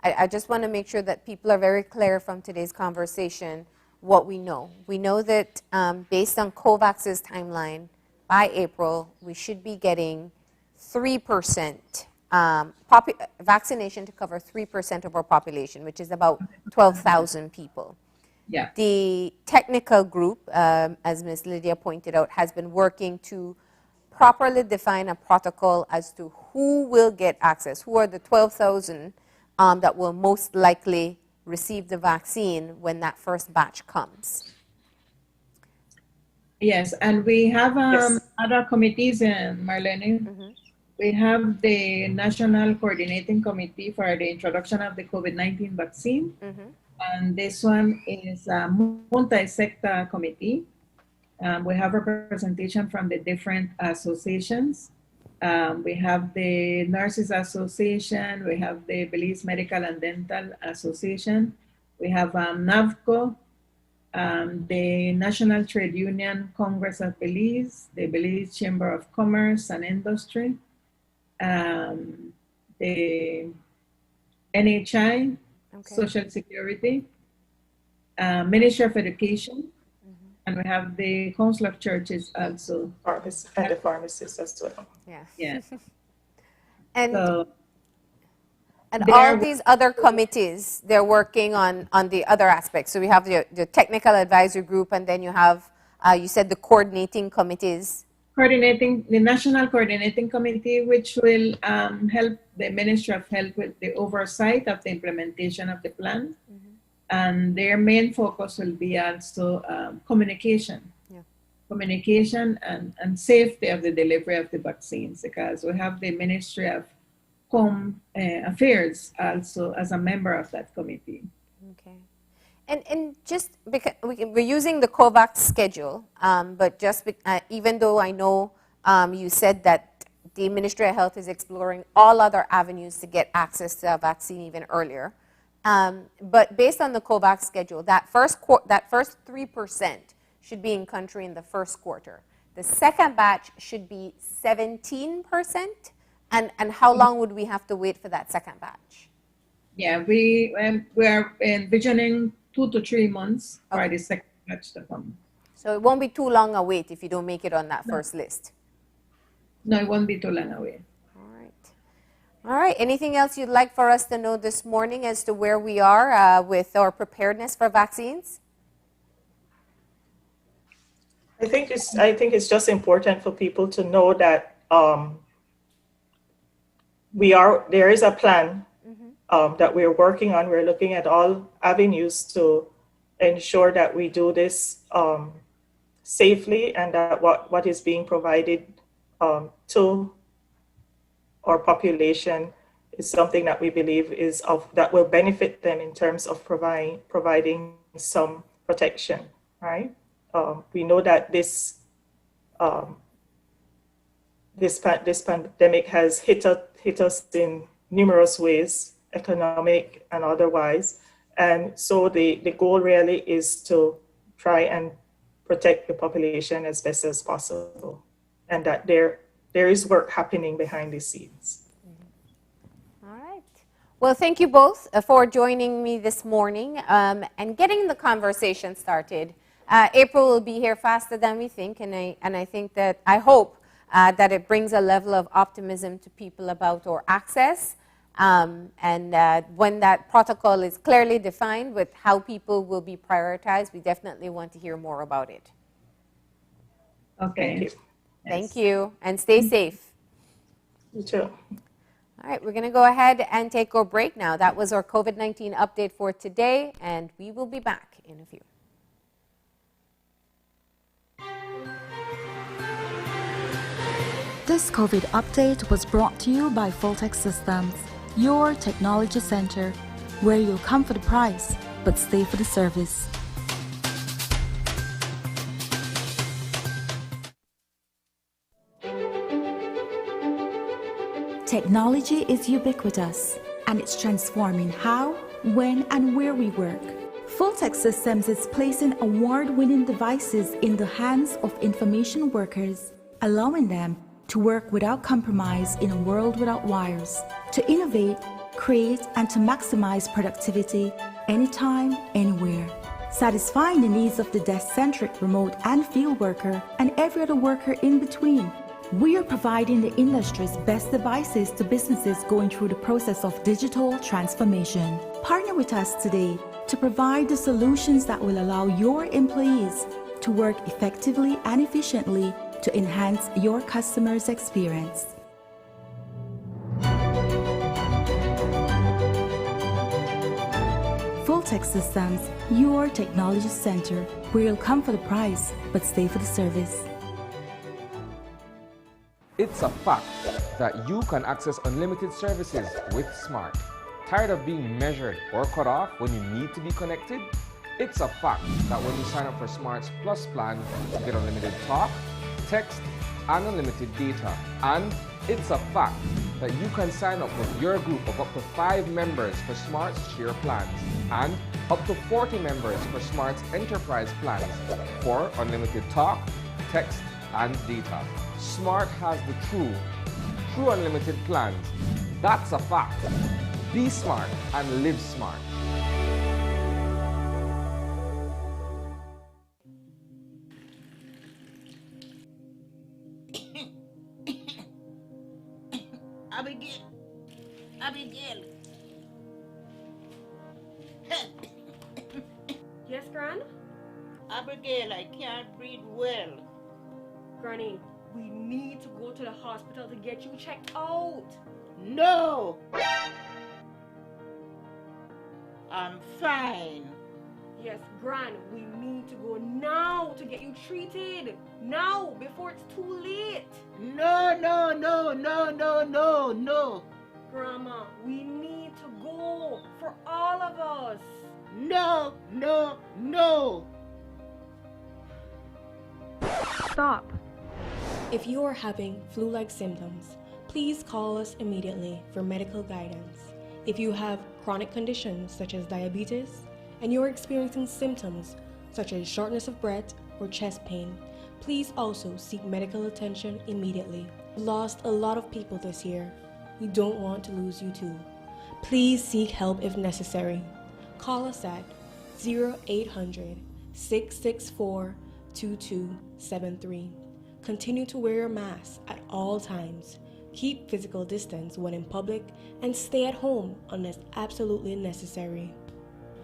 I just want to make sure that people are very clear from today's conversation what we know. We know that based on COVAX's timeline, by April, we should be getting 3% vaccination to cover 3% of our population, which is about 12,000 people. Yeah. The technical group, as Ms. Lydia pointed out, has been working to properly define a protocol as to who will get access, who are the 12,000 that will most likely receive the vaccine when that first batch comes. Yes, and we have Yes. other committees, Marlene. We have the National Coordinating Committee for the introduction of the COVID-19 vaccine. And this one is a multi-sector committee. We have representation from the different associations. We have the Nurses Association, we have the Belize Medical and Dental Association, we have NAVCO, the National Trade Union Congress of Belize, the Belize Chamber of Commerce and Industry, the NHI, Social Security, Ministry of Education, and we have the Council of Churches also. And the pharmacists as well. Yeah. Yeah. And So And There all w- these other committees, they're working on the other aspects. So we have the technical advisory group, and then you have, you said the coordinating committees. coordinating the National Coordinating Committee, which will help the Ministry of Health with the oversight of the implementation of the plan. And their main focus will be also communication. Communication and safety of the delivery of the vaccines, because we have the Ministry of Home Affairs also as a member of that committee. Okay. And just because we're using the COVAX schedule, but just even though I know you said that the Ministry of Health is exploring all other avenues to get access to a vaccine even earlier, but based on the COVAX schedule, that first 3% should be in country in the first quarter. The second batch should be 17%. And how long would we have to wait for that second batch? Yeah, we are envisioning 2 to 3 months for the second batch to come. So it won't be too long a wait if you don't make it on that first list. No, it won't be too long away. All right. Anything else you'd like for us to know this morning as to where we are with our preparedness for vaccines? I think it's just important for people to know that there is a plan that we're working on. We're looking at all avenues to ensure that we do this safely, and that what is being provided to our population is something that we believe that will benefit them in terms of providing some protection, right? We know that this pandemic has hit us in numerous ways, economic and otherwise. And so the goal really is to try and protect the population as best as possible, and that there is work happening behind the scenes. All right. Well, thank you both for joining me this morning and getting the conversation started. April will be here faster than we think, and I hope that it brings a level of optimism to people about our access. And when that protocol is clearly defined with how people will be prioritized, we definitely want to hear more about it. Okay. Thank you. Thank you, and stay safe. You too. All right, we're going to go ahead and take our break now. That was our COVID-19 update for today, and we will be back in a few. This COVID update was brought to you by Fulltech Systems, your technology center, where you'll come for the price, but stay for the service. Technology is ubiquitous, and it's transforming how, when, and where we work. Fulltech Systems is placing award-winning devices in the hands of information workers, allowing them to work without compromise in a world without wires, to innovate, create, and to maximize productivity anytime, anywhere. satisfying the needs of the desk-centric remote and field worker and every other worker in between. We are providing the industry's best devices to businesses going through the process of digital transformation. Partner with us today to provide the solutions that will allow your employees to work effectively and efficiently to enhance your customers' experience. Full-Tech Systems, your technology center, where you'll come for the price, but stay for the service. It's a fact that you can access unlimited services with Smart. Tired of being measured or cut off when you need to be connected? It's a fact that when you sign up for Smart's Plus plan, you get unlimited talk, text, and unlimited data. And it's a fact that you can sign up with your group of up to 5 members for Smart's Share plans and up to 40 members for Smart's Enterprise plans for unlimited talk, text, and data. Smart has the true unlimited plans. That's a fact. Be smart and live smart. Abigail. Yes, Gran? Abigail, I can't breathe well. Granny, we need to go to the hospital to get you checked out. No! I'm fine. Yes, Gran, we need to go now to get you treated. Now, before it's too late. No. Grandma, we need to go for all of us. No. Stop. If you are having flu-like symptoms, please call us immediately for medical guidance. If you have chronic conditions such as diabetes and you're experiencing symptoms such as shortness of breath or chest pain, please also seek medical attention immediately. We lost a lot of people this year. We don't want to lose you too. Please seek help if necessary. Call us at 0800-664-2273. Continue to wear your mask at all times. Keep physical distance when in public and stay at home unless absolutely necessary.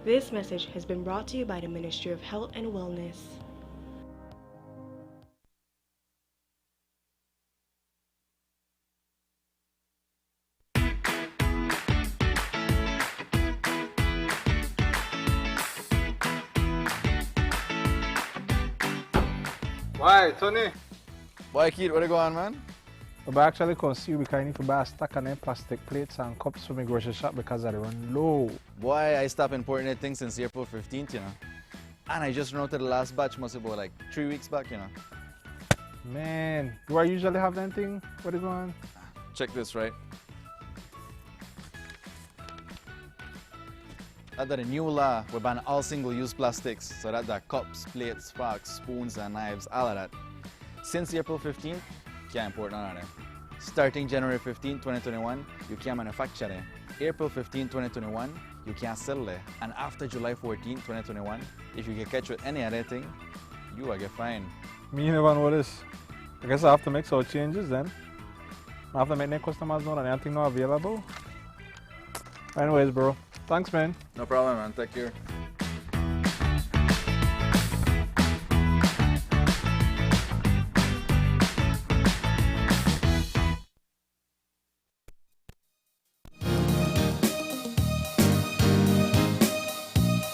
This message has been brought to you by the Ministry of Health and Wellness. Why, Tony? Why, kid, where you going, man? I actually come see you because I need to buy a stack of them plastic plates and cups for my grocery shop because I run low. Boy, I stopped importing that thing since April 15th, you know. And I just routed the last batch, must be about like 3 weeks back, you know. Man, do I usually have that thing? Where you going? Check this, right? Under the new law, we ban all single-use plastics, so that the cups, plates, forks, spoons, and knives, all of that. Since April 15th, can't import none of them. Starting January 15, 2021, you can't manufacture them. April 15, 2021, you can't sell them. And after July 14, 2021, if you get catch with any other thing, you will get fined. Me never know this. I guess I have to make some changes then. I have to make the customers know that anything not available. Anyways, bro. Thanks, man. No problem, man. Take care.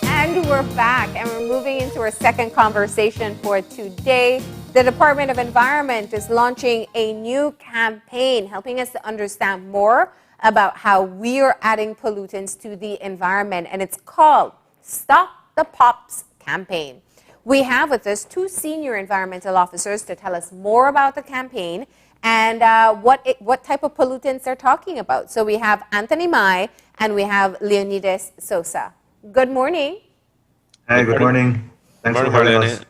And we're back, and we're moving into our second conversation for today. The Department of Environment is launching a new campaign helping us to understand more about how we are adding pollutants to the environment, and it's called Stop the Pops campaign. We have with us 2 senior environmental officers to tell us more about the campaign and what type of pollutants they're talking about. So we have Anthony Mai and we have Leonidas Sosa. Good morning. Hi, good morning. Thanks for having us.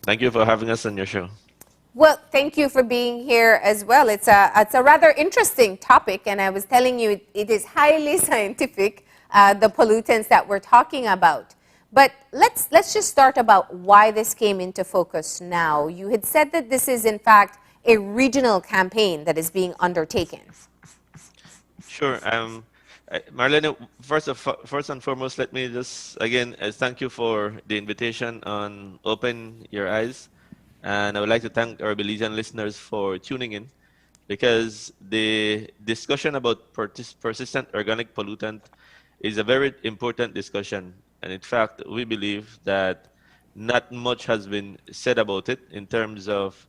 Thank you for having us on your show. Well, thank you for being here as well. It's a rather interesting topic, and I was telling you it is highly scientific, the pollutants that we're talking about. But let's just start about why this came into focus now. You had said that this is, in fact, a regional campaign that is being undertaken. Sure. Marlene, first and foremost, let me just again thank you for the invitation on Open Your Eyes. And I would like to thank our Belizean listeners for tuning in, because the discussion about persistent organic pollutant is a very important discussion. And in fact, we believe that not much has been said about it in terms of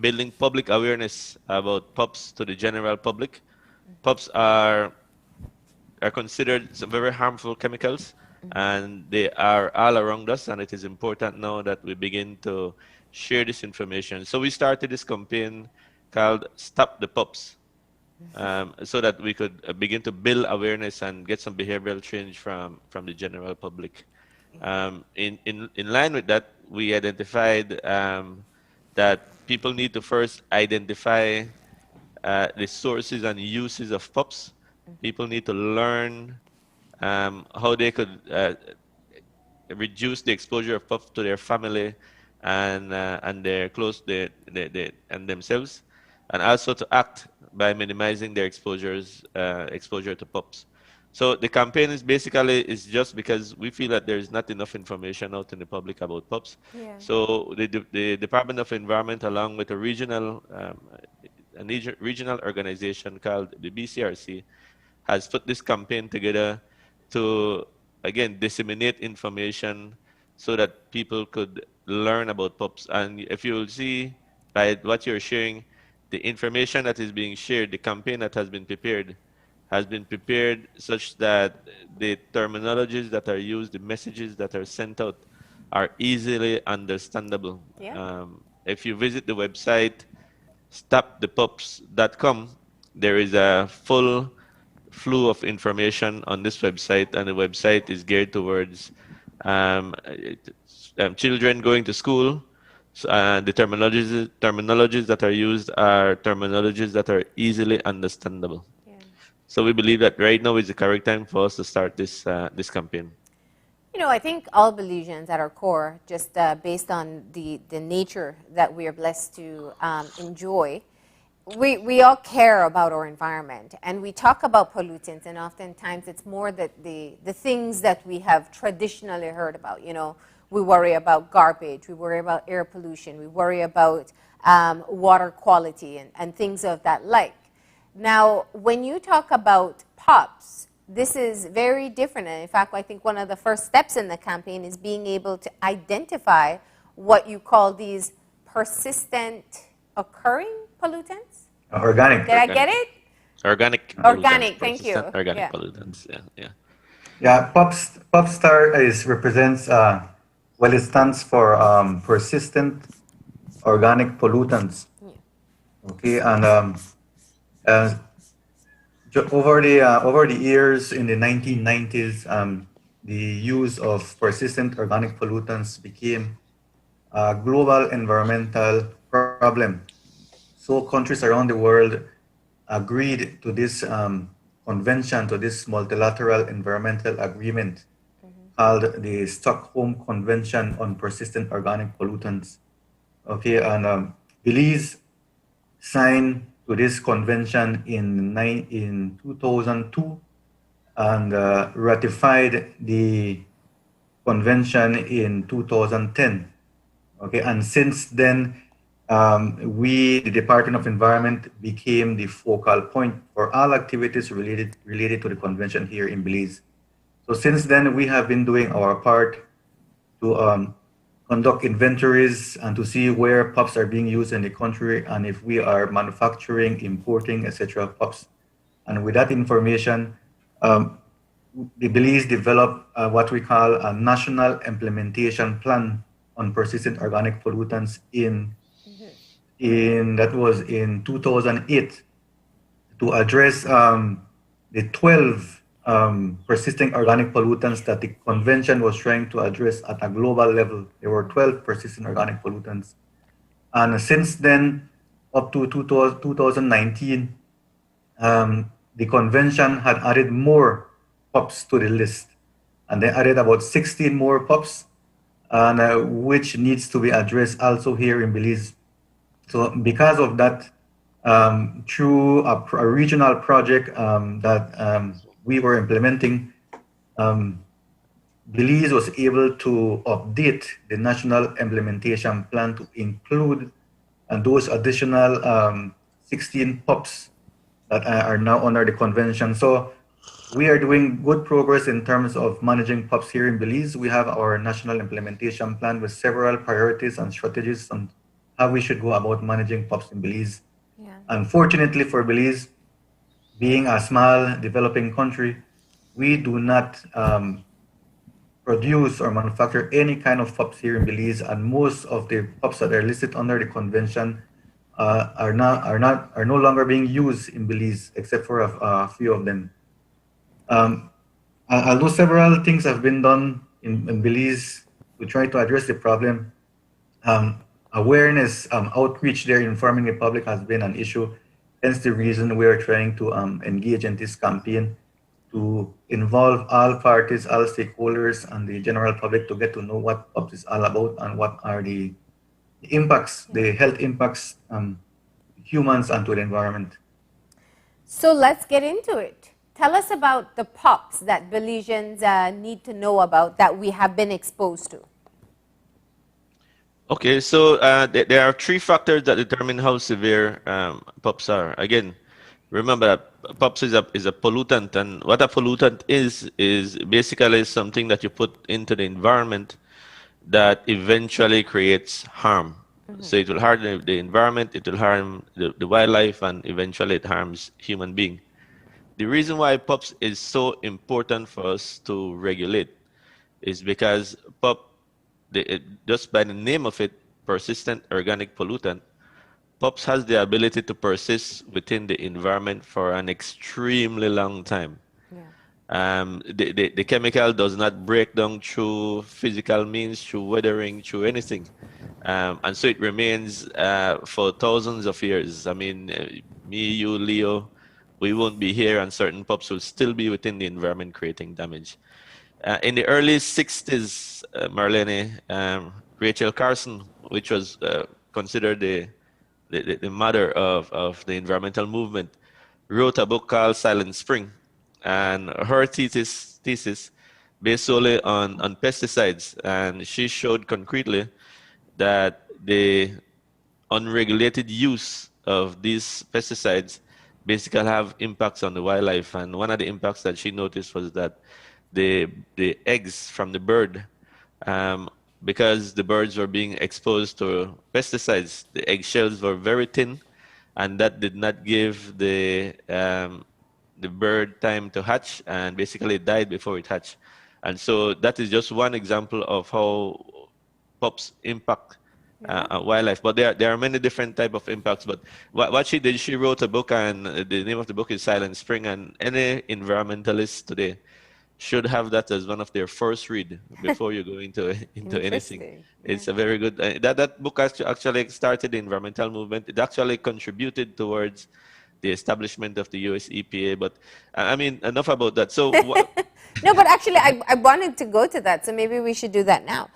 building public awareness about PUPs to the general public. PUPs are considered some very harmful chemicals, and they are all around us, and it is important now that we begin to share this information. So we started this campaign called Stop the PUPs, so that we could begin to build awareness and get some behavioral change from the general public. In line with that, we identified that people need to first identify the sources and uses of PUPs. People need to learn how they could reduce the exposure of PUFs to their family and their and themselves, and also to act by minimizing their exposure to PUFs. So the campaign is basically just because we feel that there is not enough information out in the public about PUFs. Yeah. So the Department of Environment, along with a regional organization called the BCRC, has put this campaign together to, again, disseminate information so that people could learn about PUPs. And if you will see by what you're sharing, the information that is being shared, the campaign that has been prepared such that the terminologies that are used, the messages that are sent out are easily understandable. Yeah. If you visit the website stopthepups.com, there is a full flow of information on this website, and the website is geared towards children going to school. So, the terminologies that are used are terminologies that are easily understandable. Yeah. So we believe that right now is the correct time for us to start this campaign. You know, I think all Belizeans at our core, just based on the nature that we are blessed to enjoy, we all care about our environment, and we talk about pollutants, and oftentimes it's more that the things that we have traditionally heard about. You know, we worry about garbage, we worry about air pollution, we worry about water quality and things of that like. Now, when you talk about PUPs, this is very different, and in fact, I think one of the first steps in the campaign is being able to identify what you call these persistent occurring pollutants? Organic. Did I get it? Organic. Thank you. Organic pollutants. Yeah. Yeah. PUPS represents. Well, it stands for persistent organic pollutants. Yeah. Okay, and over the years in the 1990s, the use of persistent organic pollutants became a global environmental problem. So countries around the world agreed to this convention, to this multilateral environmental agreement called the Stockholm Convention on Persistent Organic Pollutants. Okay, and Belize signed to this convention in 2002 and ratified the convention in 2010. Okay, and since then, we, the Department of Environment, became the focal point for all activities related to the convention here in Belize. So since then, we have been doing our part to conduct inventories and to see where PUPs are being used in the country, and if we are manufacturing, importing, etc. PUPs. And with that information, the Belize developed what we call a national implementation plan on persistent organic pollutants that was in 2008 to address the 12 persistent organic pollutants that the convention was trying to address at a global level. There were 12 persistent organic pollutants. And since then, up to 2019, the convention had added more PUPs to the list. and they added about 16 more pups, and which needs to be addressed also here in Belize. So because of that, through a regional project that we were implementing, Belize was able to update the national implementation plan to include those additional 16 pups that are now under the convention. So we are doing good progress in terms of managing pups here in Belize. We have our national implementation plan with several priorities and strategies on how we should go about managing pups in Belize. Yeah. Unfortunately for Belize, being a small developing country, we do not produce or manufacture any kind of pups here in Belize, and most of the pups that are listed under the convention are no longer being used in Belize, except for a few of them. Although several things have been done in Belize to try to address the problem, awareness, outreach there, informing the public has been an issue. Hence the reason we are trying to engage in this campaign to involve all parties, all stakeholders, and the general public to get to know what PUPS is all about and what are the impacts, the health impacts, humans and to the environment. So let's get into it. Tell us about the PUPs that Belizeans need to know about that we have been exposed to. Okay, so there are three factors that determine how severe PUPs are. Again, remember that PUPs is a pollutant, and what a pollutant is basically something that you put into the environment that eventually creates harm. So it will harm the environment, it will harm the wildlife, and eventually it harms human being. The reason why PUPs is so important for us to regulate is because PUP, just by the name of it, persistent organic pollutant, PUPs has the ability to persist within the environment for an extremely long time. The chemical does not break down through physical means, through weathering, through anything. And so it remains for thousands of years. I mean, me, you, Leo, we won't be here, and certain PUPs will still be within the environment creating damage. In the early 60s, Marlene, Rachel Carson, which was considered the mother of the environmental movement, wrote a book called Silent Spring. And her thesis based solely on pesticides. And she showed concretely that the unregulated use of these pesticides basically have impacts on the wildlife. And one of the impacts that she noticed was that the eggs from the bird, because the birds were being exposed to pesticides, the eggshells were very thin, and that did not give the bird time to hatch, and basically it died before it hatched. And so that is just one example of how PUPs impact wildlife. But there are many different type of impacts. But what she did, she wrote a book, and the name of the book is Silent Spring. And any environmentalist today should have that as one of their first read before you go into anything. It's a very good. That book actually started the environmental movement. It actually contributed towards the establishment of the US EPA. But I mean, enough about that. So no, but actually, I wanted to go to that, so maybe we should do that now.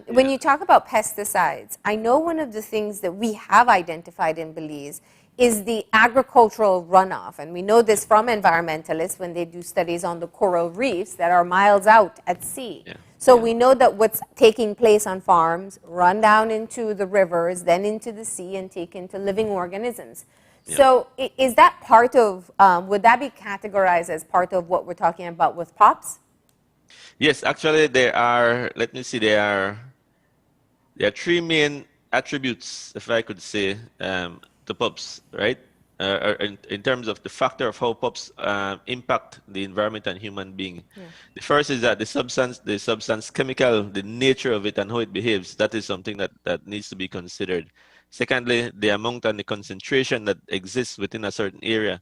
When you talk about pesticides, I know one of the things that we have identified in Belize is the agricultural runoff. And we know this from environmentalists when they do studies on the coral reefs that are miles out at sea. So we know that what's taking place on farms run down into the rivers, then into the sea, and take into living organisms. So is that part of, would that be categorized as part of what we're talking about with PUPs? Yes, actually there are, let me see, there are three main attributes, if I could say, to PUPs, right? In terms of the factor of how PUPs impact the environment and human being. The first is that the substance chemical, the nature of it and how it behaves, that is something that needs to be considered. Secondly, the amount and the concentration that exists within a certain area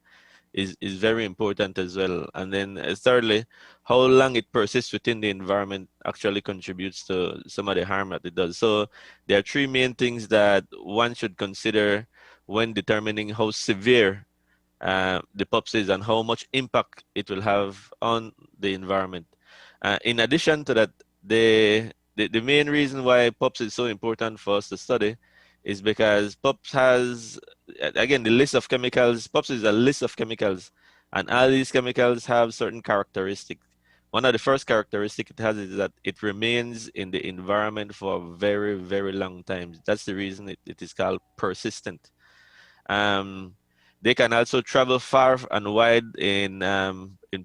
is very important as well. And then thirdly, how long it persists within the environment actually contributes to some of the harm that it does. So there are three main things that one should consider when determining how severe the PUPs is and how much impact it will have on the environment. In addition to that, the main reason why PUPS is so important for us to study is because PUPS has, again, the list of chemicals. PUPS is a list of chemicals, and all these chemicals have certain characteristics. One of the first characteristics it has is that it remains in the environment for a very, very long time. That's the reason it is called persistent. They can also travel far and wide in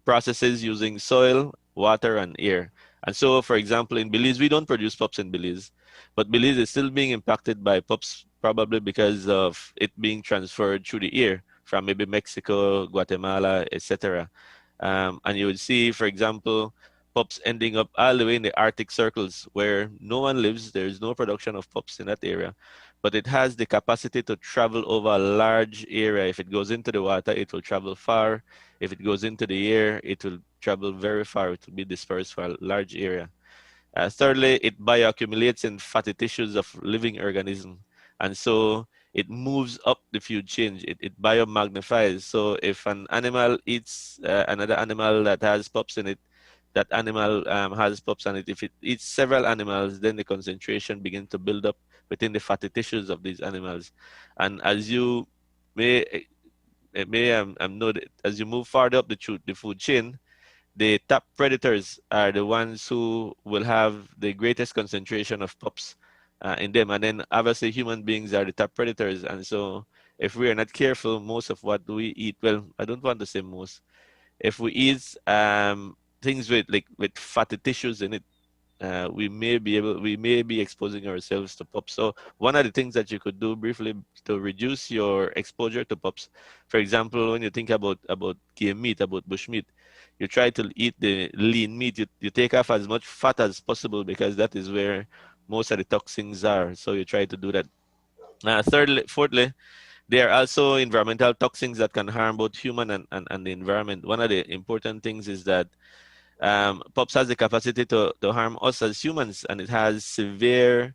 processes using soil, water, and air. And so, for example, in Belize, we don't produce PUPs in Belize, but Belize is still being impacted by PUPs probably because of it being transferred through the air from maybe Mexico, Guatemala, etc. And you would see, for example, PUPs ending up all the way in the Arctic circles where no one lives. There's no production of PUPs in that area, but it has the capacity to travel over a large area. If it goes into the water, it will travel far. If it goes into the air, it will travel very far. It will be dispersed for a large area. Thirdly, it bioaccumulates in fatty tissues of living organisms. And so it moves up the food chain. It biomagnifies. So if an animal eats another animal that has PUPs in it, that animal has PUPs on it. If it eats several animals, then the concentration begins to build up within the fatty tissues of these animals. And as you may know, that as you move farther up the food chain, the top predators are the ones who will have the greatest concentration of PUPs in them. And then obviously human beings are the top predators. And so if we are not careful, most of what we eat, well, I don't want to say most, if we eat things with fatty tissues in it, we may be exposing ourselves to PUPs. So one of the things that you could do briefly to reduce your exposure to PUPs, for example, when you think about game meat, about bush meat, you try to eat the lean meat. You take off as much fat as possible because that is where most of the toxins are. So you try to do that. Fourthly, there are also environmental toxins that can harm both human and the environment. One of the important things is that PUPs has the capacity to harm us as humans, and it has severe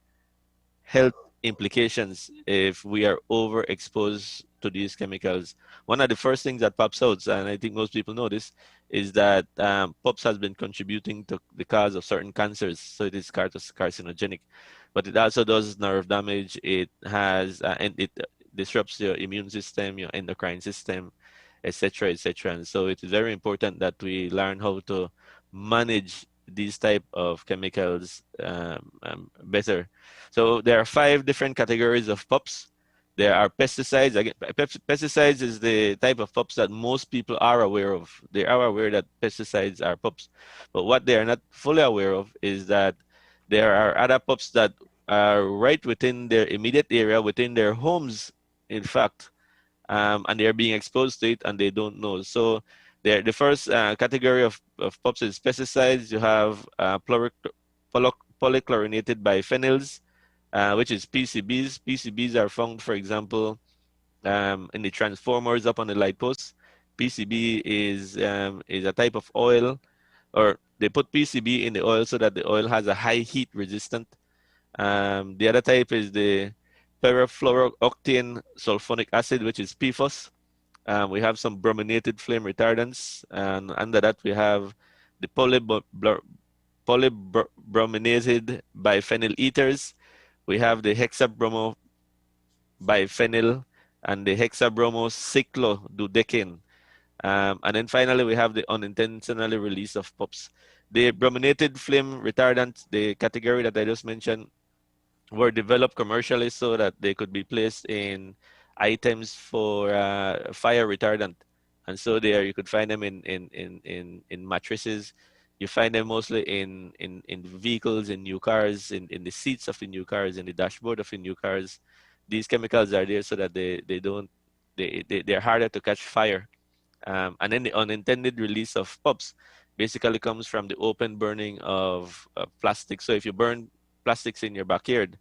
health implications if we are overexposed to these chemicals. One of the first things that pops out, and I think most people know this, is that PUPs has been contributing to the cause of certain cancers. So it is carcinogenic, but it also does nerve damage. It has, and it disrupts your immune system, your endocrine system, etc., etc. And so it is very important that we learn how to manage these type of chemicals better. So there are 5 different categories of PUPs. There are pesticides. Again, pesticides is the type of PUPs that most people are aware of. They are aware that pesticides are PUPs. But what they are not fully aware of is that there are other PUPs that are right within their immediate area, within their homes, in fact, and they're being exposed to it and they don't know. So the first category of PUPs is pesticides. You have polychlorinated biphenyls, which is PCBs. PCBs are found, for example, in the transformers up on the light posts. PCB is a type of oil, or they put PCB in the oil so that the oil has a high heat resistant. The other type is the perfluorooctane sulfonic acid, which is PFOS. We have some brominated flame retardants, and under that we have the polybrominated biphenyl ethers. We have the hexabromobiphenyl and the hexabromocyclododecane. And then finally, we have the unintentionally release of PUPs. The brominated flame retardants, the category that I just mentioned, were developed commercially so that they could be placed in items for fire retardant. And so there you could find them in mattresses. You find them mostly in vehicles, in new cars, in the seats of the new cars, in the dashboard of the new cars. These chemicals are there so that they're harder to catch fire. And then the unintended release of PUPs basically comes from the open burning of plastic. So if you burn plastics in your backyard,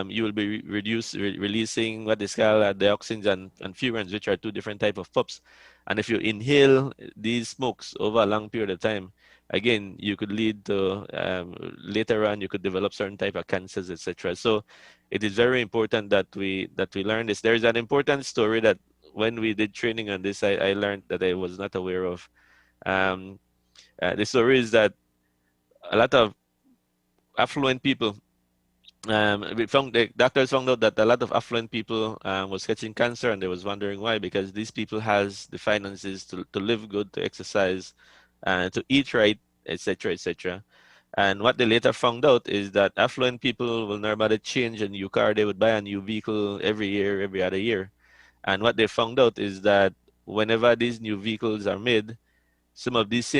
you will be releasing what is called dioxins and furans, which are 2 different types of PUPs. And if you inhale these smokes over a long period of time, again, you could lead to, later on, you could develop certain type of cancers, etc. So it is very important that we learn this. There is an important story that when we did training on this, I learned that I was not aware of. The story is that a lot of affluent people. The doctors found out that a lot of affluent people was catching cancer, and they was wondering why, because these people has the finances to live good, to exercise, to eat right, etc., etc. And what they later found out is that affluent people will normally change a new car. They would buy a new vehicle every year, every other year. And what they found out is that whenever these new vehicles are made, some of these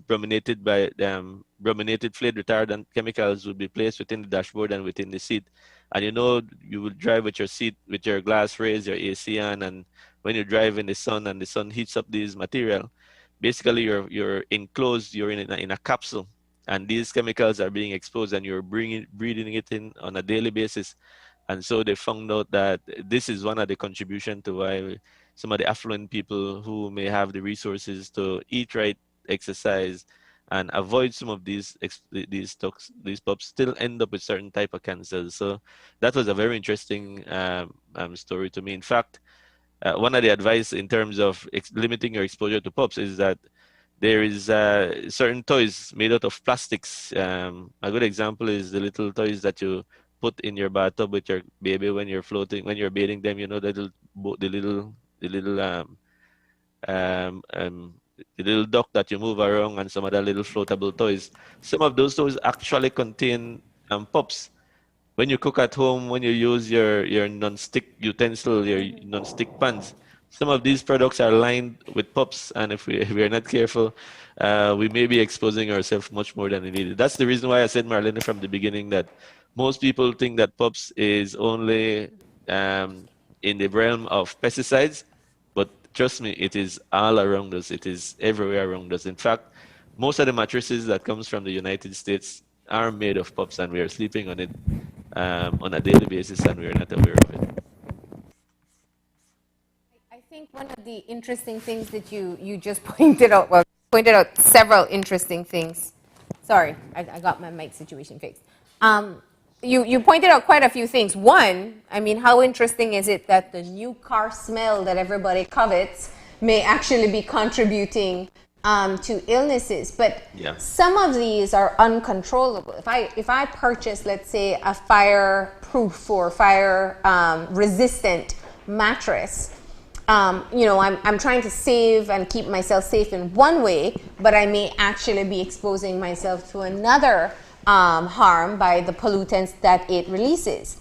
brominated fluid retardant chemicals will be placed within the dashboard and within the seat. And you will drive with your seat with your glass raised, your AC on, and when you drive in the sun and the sun heats up these material, basically you're enclosed, you're in a capsule, and these chemicals are being exposed, and you're breathing it in on a daily basis. And so they found out that this is one of the contribution to why some of the affluent people who may have the resources to eat right, exercise, and avoid some of these pups still end up with certain type of cancers. So that was a very interesting story to me. In fact, one of the advice in terms of limiting your exposure to pups is that there is certain toys made out of plastics. A good example is the little toys that you put in your bathtub with your baby when you're floating, when you're bathing them. The little duck that you move around, and some other little floatable toys. Some of those toys actually contain pups. When you cook at home, when you use your non-stick utensil, your non-stick pans, some of these products are lined with pups, and if we are not careful, we may be exposing ourselves much more than we needed. That's the reason why I said, Marlene, from the beginning, that most people think that pups is only in the realm of pesticides, but trust me, it is all around us. It is everywhere around us. In fact, most of the mattresses that comes from the United States are made of pups, and we are sleeping on it on a daily basis, and we are not aware of it. I think one of the interesting things that you just pointed out several interesting things. Sorry, I got my mic situation fixed. You pointed out quite a few things. One, I mean, how interesting is it that the new car smell that everybody covets may actually be contributing to illnesses, but some of these are uncontrollable. If I purchase, let's say, a fireproof or fire resistant mattress, I'm trying to save and keep myself safe in one way, but I may actually be exposing myself to another harm by the pollutants that it releases.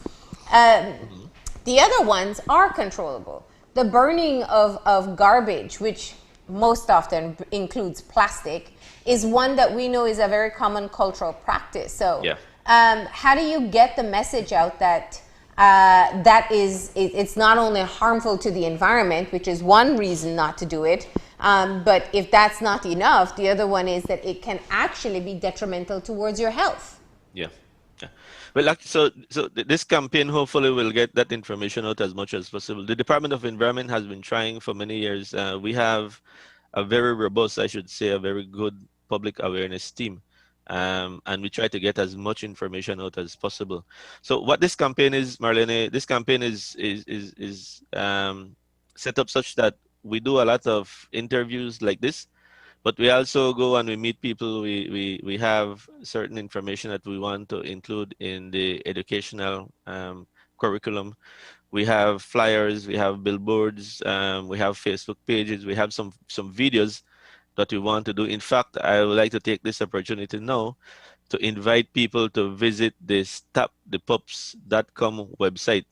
The other ones are controllable. The burning of garbage, which most often includes plastic, is one that we know is a very common cultural practice. So how do you get the message out that it's not only harmful to the environment, which is one reason not to do it, but if that's not enough, the other one is that it can actually be detrimental towards your health. Yeah. Well, so this campaign hopefully will get that information out as much as possible. The Department of Environment has been trying for many years. We have a very robust, I should say, a very good public awareness team. And we try to get as much information out as possible. So what this campaign is, Marlene, this campaign is set up such that we do a lot of interviews like this, but we also go and we meet people. We have certain information that we want to include in the educational curriculum. We have flyers, we have billboards, we have Facebook pages, we have some videos that we want to do. In fact, I would like to take this opportunity now to invite people to visit the stopthepups.com website.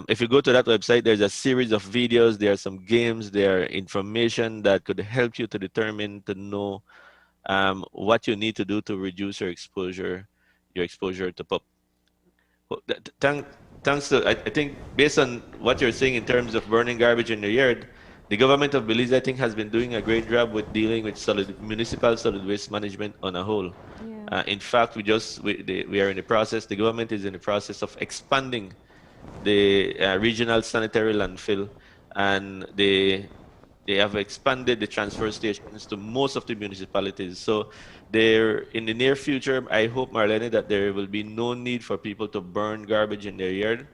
If you go to that website, there's a series of videos, there are some games, there are information that could help you to determine, to know what you need to do to reduce your exposure to pup. Thanks to, I think, based on what you're saying in terms of burning garbage in the yard, the government of Belize, I think, has been doing a great job with dealing with municipal solid waste management on a whole. In fact, we are in the process, the government is in the process of expanding the regional sanitary landfill, and they have expanded the transfer stations to most of the municipalities. So in the near future, I hope, Marlene, that there will be no need for people to burn garbage in their yard,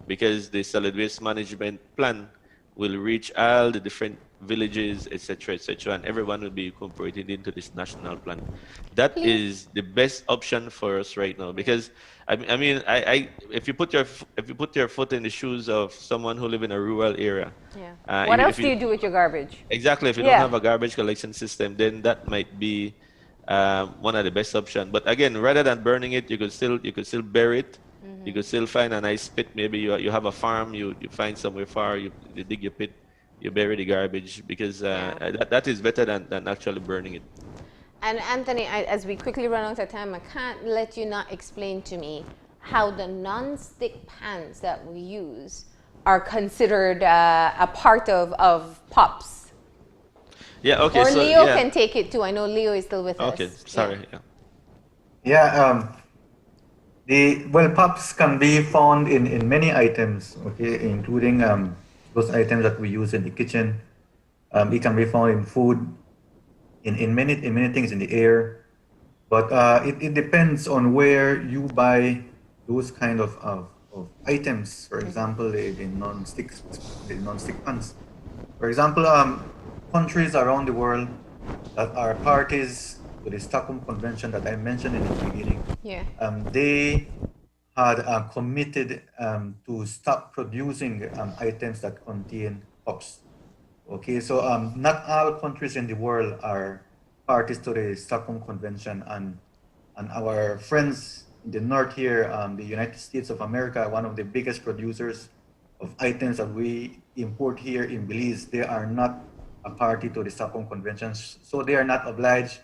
because the solid waste management plan will reach all the different villages, etc., and everyone will be incorporated into this national plan. That is the best option for us right now, because if you put your foot in the shoes of someone who live in a rural area, what else do you do with your garbage? Exactly, if you don't have a garbage collection system, then that might be one of the best options. But again, rather than burning it, you could still bury it. You could still find a nice pit. Maybe you have a farm, you find somewhere far, you dig your pit, you bury the garbage, because that is better than actually burning it. And Anthony, as we quickly run out of time, I can't let you not explain to me how the non-stick pans that we use are considered a part of POPs. Yeah, okay. Or Leo can take it too. I know Leo is still with us. Okay, sorry. POPs can be found in many items, okay, including those items that we use in the kitchen. It can be found in food, in many things in the air. But it depends on where you buy those kind of items. For example, the non-stick pans. For example, countries around the world that are parties to the Stockholm Convention that I mentioned in the beginning, they had committed to stop producing items that contain POPs. Okay, so not all countries in the world are parties to the Stockholm Convention, and our friends in the north here, the United States of America, one of the biggest producers of items that we import here in Belize, they are not a party to the Stockholm Convention, so they are not obliged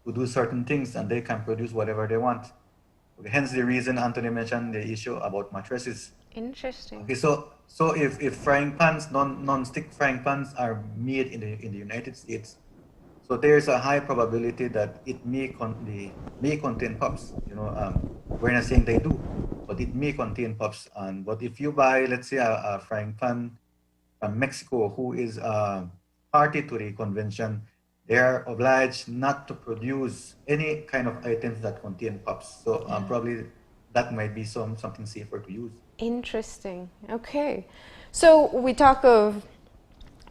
to do certain things, and they can produce whatever they want. Okay, hence the reason Anthony mentioned the issue about mattresses. Interesting. Okay, so if frying pans, non-stick frying pans are made in the United States, so there's a high probability that it may contain POPs. You know, we're not saying they do, but it may contain POPs. But if you buy, let's say, a frying pan from Mexico, who is party to the convention, they are obliged not to produce any kind of items that contain POPs. So probably that might be something safer to use. Interesting. Okay. So we talk of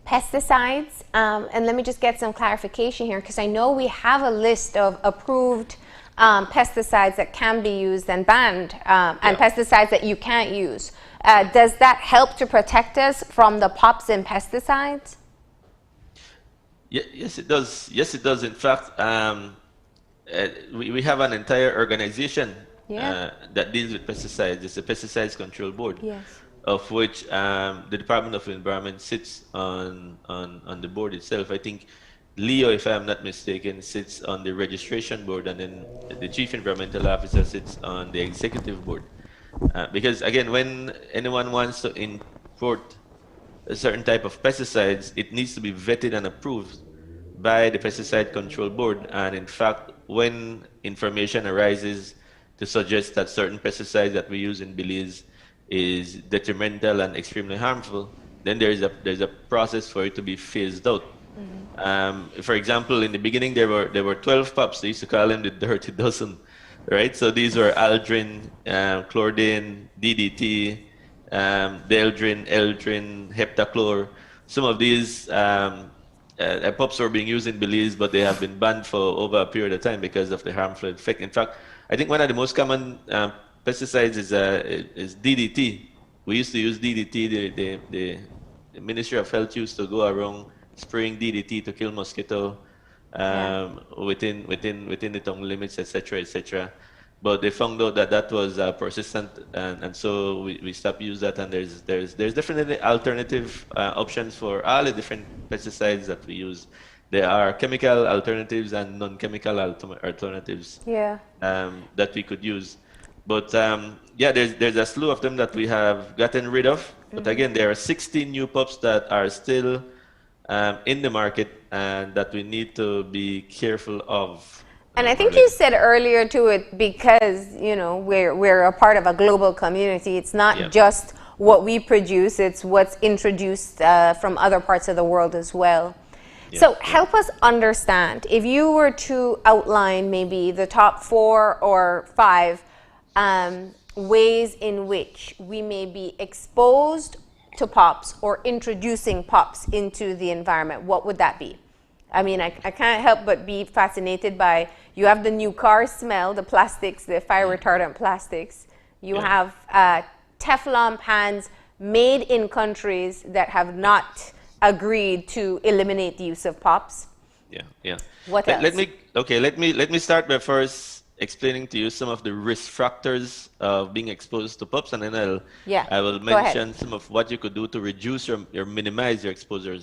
pesticides, and let me just get some clarification here, because I know we have a list of approved pesticides that can be used and banned, and pesticides that you can't use. Does that help to protect us from the POPs and pesticides? Yes, it does. Yes, it does. In fact, we have an entire organization that deals with pesticides. It's the Pesticides Control Board, of which the Department of Environment sits on the board itself. I think Leo, if I'm not mistaken, sits on the registration board, and then the Chief Environmental Officer sits on the executive board. Because again, when anyone wants to import a certain type of pesticides, it needs to be vetted and approved by the Pesticide Control Board. And in fact, when information arises to suggest that certain pesticides that we use in Belize is detrimental and extremely harmful, then there's a process for it to be phased out. For example, in the beginning there were 12 POPs. They used to call them the dirty dozen, right? So these were aldrin, chlordane, DDT, Deldrin, Eldrin, heptachlor. Some of these POPs were being used in Belize, but they have been banned for over a period of time because of the harmful effect. In fact, I think one of the most common pesticides is DDT. We used to use DDT. The Ministry of Health used to go around spraying DDT to kill mosquito within the tongue limits, etc., etc. But they found out that was persistent, and so we stopped using that. And there's definitely alternative options for all the different pesticides that we use. There are chemical alternatives and non-chemical alternatives that we could use. But there's a slew of them that we have gotten rid of. But again, there are 16 new POPs that are still in the market and that we need to be careful of. And I think you said earlier to it, because we're a part of a global community. It's not just what we produce; it's what's introduced from other parts of the world as well. So help us understand, if you were to outline maybe the top 4 or 5 ways in which we may be exposed to pops or introducing pops into the environment, what would that be? I mean, I can't help but be fascinated by, you have the new car smell, the plastics, the fire retardant plastics. You have Teflon pans made in countries that have not agreed to eliminate the use of pops. Yeah. What else? Let me start by first explaining to you some of the risk factors of being exposed to pops, and then I will mention some of what you could do to reduce or minimize your exposure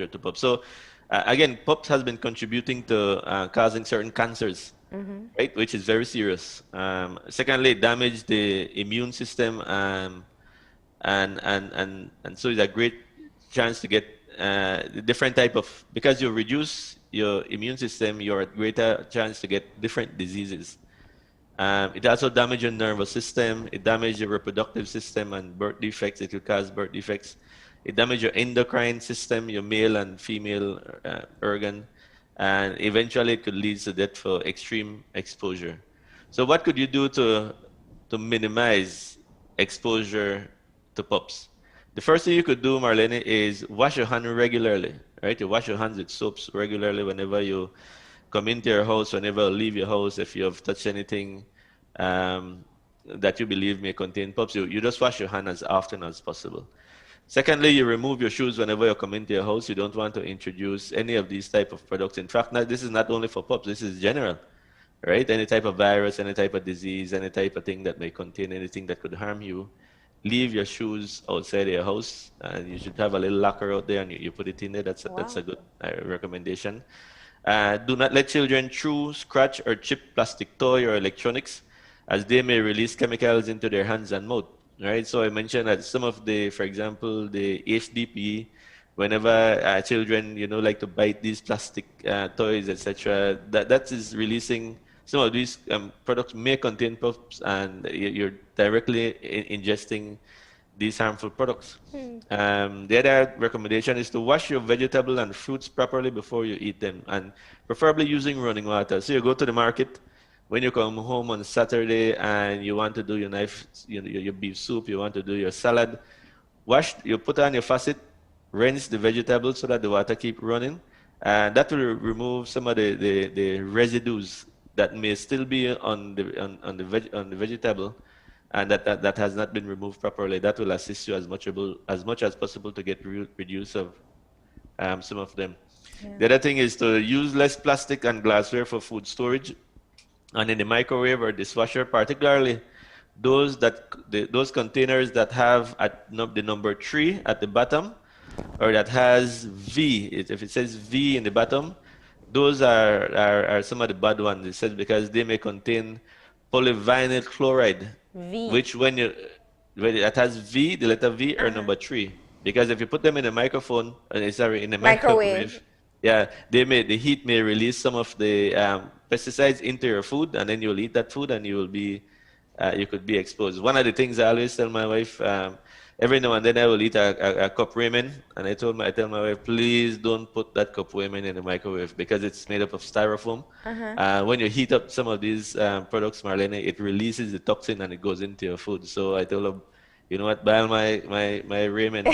to pops. So again, pops has been contributing to causing certain cancers, right, which is very serious. Secondly, it damaged the immune system, and so it's a great chance to get different type of, because you reduce your immune system, you're at greater chance to get different diseases. It also damages your nervous system. It damages your reproductive system and birth defects. It will cause birth defects. It damages your endocrine system, your male and female organ, and eventually it could lead to death for extreme exposure. So what could you do to minimize exposure to pops? The first thing you could do, Marlene, is wash your hands regularly, right? You wash your hands with soaps regularly whenever you come into your house, whenever you leave your house. If you have touched anything that you believe may contain pops, you just wash your hands as often as possible. Secondly, you remove your shoes whenever you come into your house. You don't want to introduce any of these type of products. In fact, this is not only for pops, this is general, right? Any type of virus, any type of disease, any type of thing that may contain anything that could harm you. Leave your shoes outside your house, and you should have a little locker out there, and you put it in there. That's a good recommendation. Do not let children chew, scratch, or chip plastic toy or electronics, as they may release chemicals into their hands and mouth. Right. So I mentioned that some of the, for example, the HDP, whenever children, like to bite these plastic toys, etc., that is releasing. Some of these products may contain pops, and you're directly ingesting these harmful products. The other recommendation is to wash your vegetable and fruits properly before you eat them, and preferably using running water. So you go to the market, when you come home on Saturday and you want to do your beef soup, you want to do your salad, you put on your faucet, rinse the vegetables so that the water keep running, and that will remove some of the residues that may still be on the vegetable, and that has not been removed properly. That will assist you as much as possible to get reduce of some of them. The other thing is to use less plastic and glassware for food storage, and in the microwave or dishwasher, particularly those containers that have the number 3 at the bottom, or that has V. If it says V in the bottom, those are some of the bad ones. It says because they may contain polyvinyl chloride, which when it has V, the letter V, or number 3. Because if you put them in a microwave, the heat may release some of the pesticides into your food, and then you'll eat that food, and you could be exposed. One of the things I always tell my wife, every now and then I will eat a cup ramen, and I tell my wife, please don't put that cup ramen in the microwave because it's made up of styrofoam. When you heat up some of these products, Marlene, it releases the toxin and it goes into your food. So I tell her, you know what, boil my ramen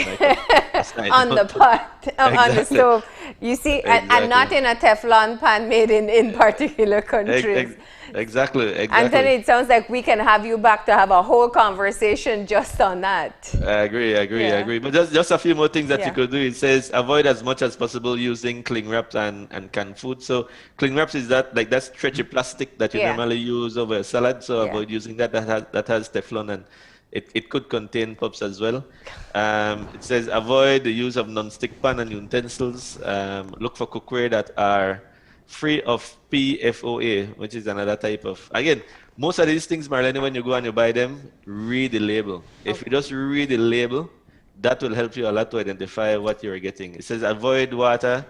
on the pot, on the stove. You see, and not in a Teflon pan made in particular countries. Exactly. Anthony, it sounds like we can have you back to have a whole conversation just on that. I agree. But just a few more things that you could do. It says avoid as much as possible using cling wraps and canned food. So cling wraps is that stretchy plastic that you normally use over a salad. So avoid using that. That has Teflon, and it could contain pops as well. It says avoid the use of non-stick pan and utensils. Look for cookware that are free of PFOA, which is another type of, again, most of these things, Marlene, when you go and you buy them, read the label. If you just read the label, that will help you a lot to identify what you're getting. It says avoid water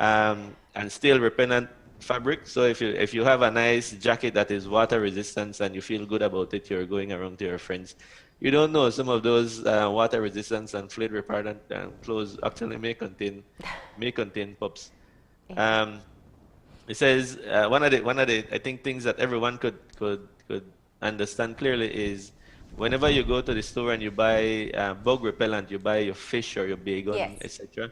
and steel repellent fabric. So if you have a nice jacket that is water resistant and you feel good about it, you're going around to your friends. You don't know, some of those water resistance and fluid repellent clothes actually may contain pops. It says one of the I think things that everyone could understand clearly is whenever you go to the store and you buy bug repellent, you buy your fish or your bacon, Yes. etc.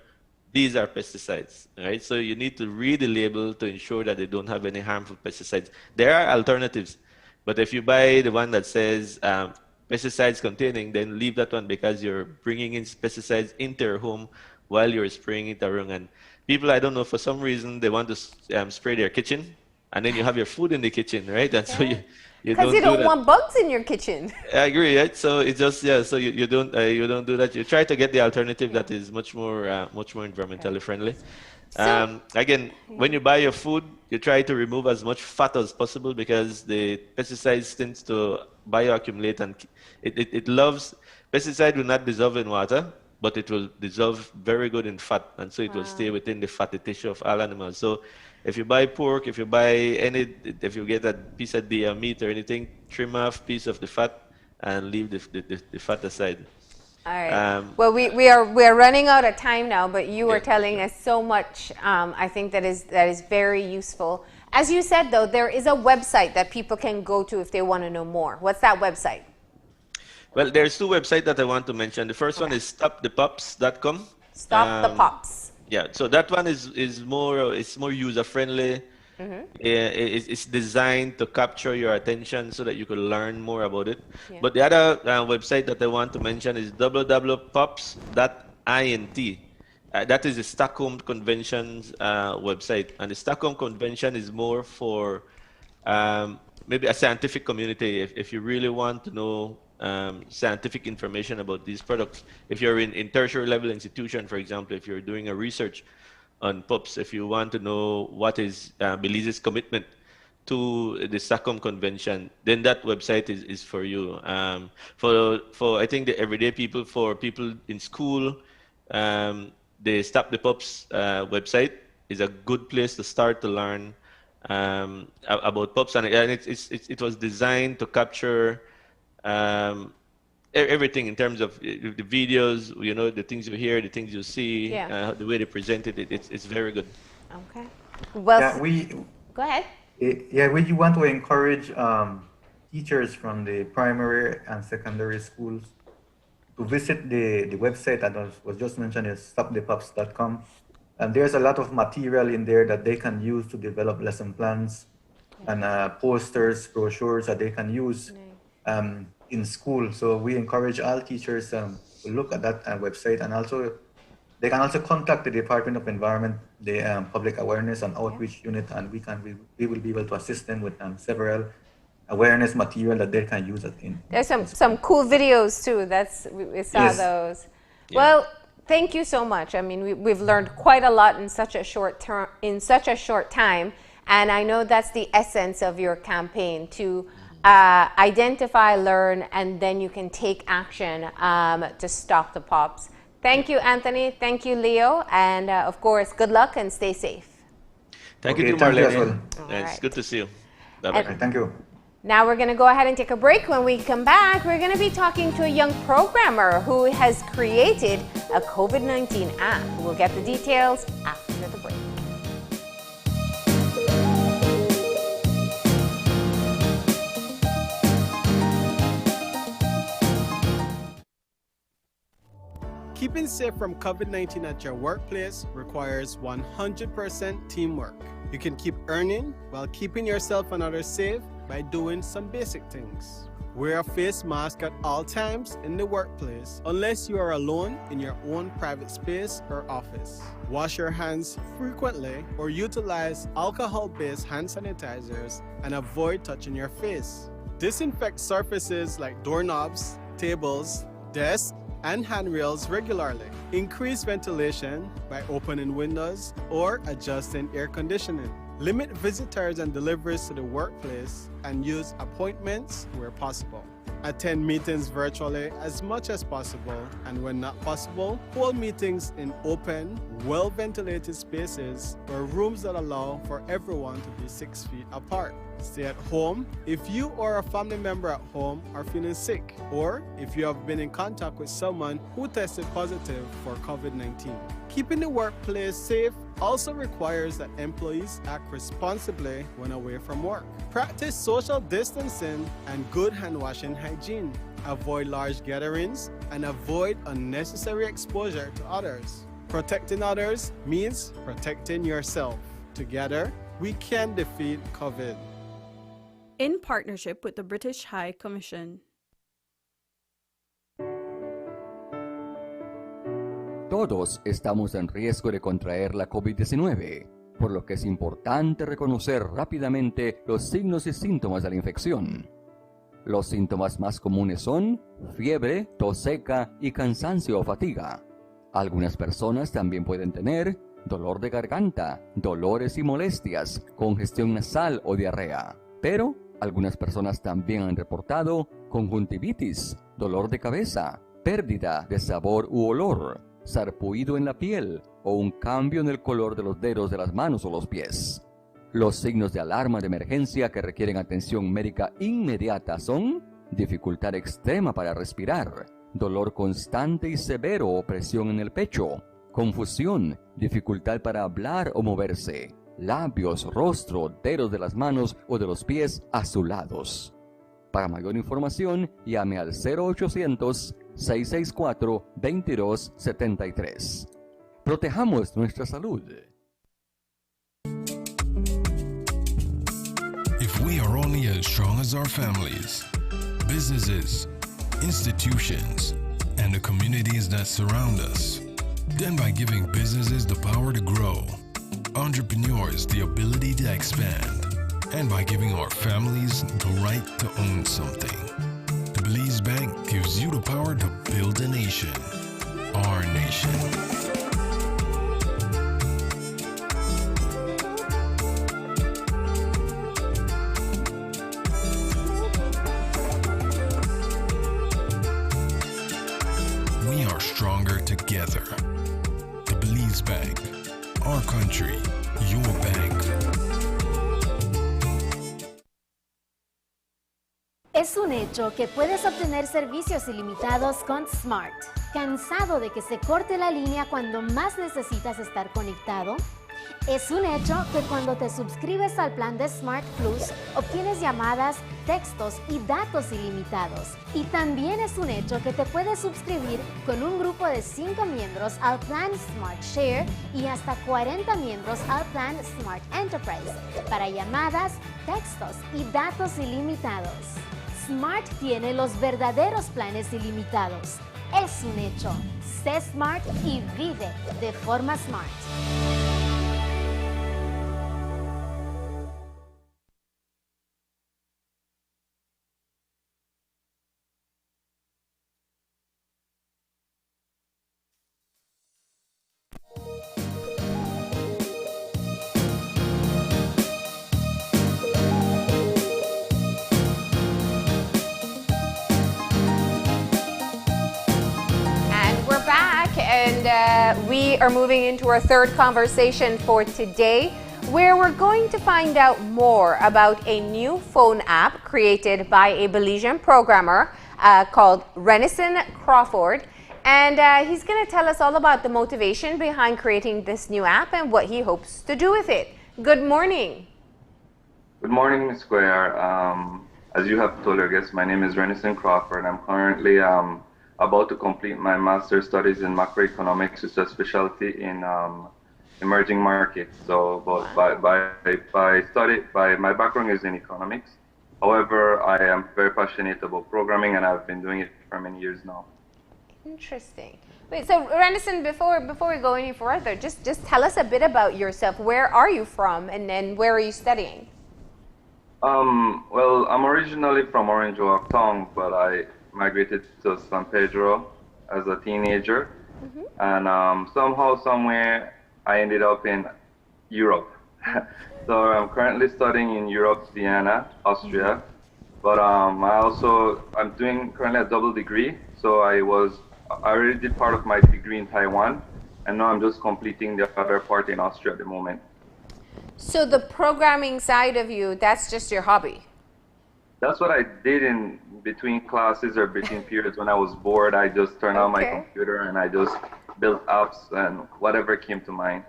These are pesticides, right? So you need to read the label to ensure that they don't have any harmful pesticides. There are alternatives, but if you buy the one that says pesticides containing, then leave that one because you're bringing in pesticides into your home while you're spraying it around. And people, I don't know, for some reason, they want to spray their kitchen, and then you have your food in the kitchen, right? And so you Because you don't want bugs in your kitchen. I agree, right? So it's just so you don't do that. You try to get the alternative that is much more environmentally friendly. Again, when you buy your food, you try to remove as much fat as possible because the pesticides tends to bioaccumulate and it loves. Pesticide will not dissolve in water, but it will dissolve very good in fat, and so it will stay within the fatty tissue of all animals. So if you buy pork, if you get a piece of deer meat or anything, trim off a piece of the fat and leave the fat aside. All right. Well, we are running out of time now, but you are telling us so much. I think that is very useful. As you said, though, there is a website that people can go to if they want to know more. What's that website? Well, there's two websites that I want to mention. The first one is stopthepops.com. Stop the Pops. Yeah, so that one is more user friendly. It's designed to capture your attention so that you can learn more about it. But the other website that I want to mention is www.pops.int. That is the Stockholm Convention's website, and the Stockholm Convention is more for maybe a scientific community. If you really want to know scientific information about these products, if you're in tertiary level institution, for example, if you're doing a research on pups, if you want to know what is Belize's commitment to the Stockholm Convention, then that website is for you. For I think the everyday people, for people in school, the Stop the Pups website is a good place to start to learn about pups, and it was designed to capture everything in terms of the videos, the things you hear, the things you see, the way they present it. It's very good. Okay. Well, go ahead. We want to encourage teachers from the primary and secondary schools to visit the website that was just mentioned, is stopthepups.com. And there's a lot of material in there that they can use to develop lesson plans and posters, brochures that they can use in school. So we encourage all teachers to look at that website, and also they can also contact the Department of Environment, the Public Awareness and Outreach Unit, and we will be able to assist them with several awareness material that they can use in. There's some cool videos too. We saw those. Yeah. Well, thank you so much. I mean, we've learned quite a lot in such a short time, and I know that's the essence of your campaign, to identify, learn, and then you can take action to stop the pops. Thank you, Anthony. Thank you, Leo. And of course, good luck and stay safe. Thank you, Marlene. It's good to see you. Bye-bye. Thank you. Now we're going to go ahead and take a break. When we come back, we're going to be talking to a young programmer who has created a COVID-19 app. We'll get the details after the break. Keeping safe from COVID-19 at your workplace requires 100% teamwork. You can keep earning while keeping yourself and others safe by doing some basic things. Wear a face mask at all times in the workplace unless you are alone in your own private space or office. Wash your hands frequently or utilize alcohol-based hand sanitizers and avoid touching your face. Disinfect surfaces like doorknobs, tables, desks, and handrails regularly. Increase ventilation by opening windows or adjusting air conditioning. Limit visitors and deliveries to the workplace and use appointments where possible. Attend meetings virtually as much as possible, and when not possible, hold meetings in open, well-ventilated spaces or rooms that allow for everyone to be 6 feet apart. Stay at home if you or a family member at home are feeling sick, or if you have been in contact with someone who tested positive for COVID-19. Keeping the workplace safe also requires that employees act responsibly when away from work. Practice social distancing and good hand washing hygiene. avoid large gatherings, and avoid unnecessary exposure to others. Protecting others means protecting yourself. Together, we can defeat COVID. In partnership with the British High Commission. Todos estamos en riesgo de contraer la COVID-19, por lo que es importante reconocer rápidamente los signos y síntomas de la infección. Los síntomas más comunes son fiebre, tos seca y cansancio o fatiga. Algunas personas también pueden tener dolor de garganta, dolores y molestias, congestión nasal o diarrea. Pero algunas personas también han reportado conjuntivitis, dolor de cabeza, pérdida de sabor u olor, sarpullido en la piel o un cambio en el color de los dedos de las manos o los pies. Los signos de alarma de emergencia que requieren atención médica inmediata son dificultad extrema para respirar, dolor constante y severo o presión en el pecho, confusión, dificultad para hablar o moverse, labios, rostro, dedos de las manos o de los pies azulados. Para mayor información, llame al 0800-664-2273. Protejamos nuestra salud. If we are only as strong as our families, businesses, institutions, and the communities that surround us, then by giving businesses the power to grow, entrepreneurs the ability to expand, and by giving our families the right to own something, the Belize Bank gives you the power to build a nation, our nation. We are stronger together. The Belize Bank, our country, your bank. Es un hecho que puedes obtener servicios ilimitados con Smart. ¿Cansado de que se corte la línea cuando más necesitas estar conectado? Es un hecho que cuando te suscribes al plan de Smart Plus, obtienes llamadas, textos y datos ilimitados. Y también es un hecho que te puedes suscribir con un grupo de 5 miembros al plan Smart Share y hasta 40 miembros al plan Smart Enterprise para llamadas, textos y datos ilimitados. Smart tiene los verdaderos planes ilimitados. Es un hecho. Sé Smart y vive de forma Smart. We are moving into our third conversation for today, where we're going to find out more about a new phone app created by a Belizean programmer called Renison Crawford. And he's going to tell us all about the motivation behind creating this new app and what he hopes to do with it. Good morning. Good morning, Ms. Square. As you have told your guests, my name is Renison Crawford. I'm currently about to complete my master's studies in macroeconomics with a specialty in emerging markets. So, my background is in economics. However, I am very passionate about programming, and I've been doing it for many years now. Interesting. Wait, so Renison, before we go any further, just tell us a bit about yourself. Where are you from, and then where are you studying? Well, I'm originally from Orange Walk Town, but I migrated to San Pedro as a teenager, and somehow, somewhere, I ended up in Europe. So I'm currently studying in Europe, Vienna, Austria, but I'm doing currently a double degree. So I already did part of my degree in Taiwan, and now I'm just completing the other part in Austria at the moment. So the programming side of you, that's just your hobby? That's what I did in between classes or between periods when I was bored. I just turned on my computer and I just built apps and whatever came to mind.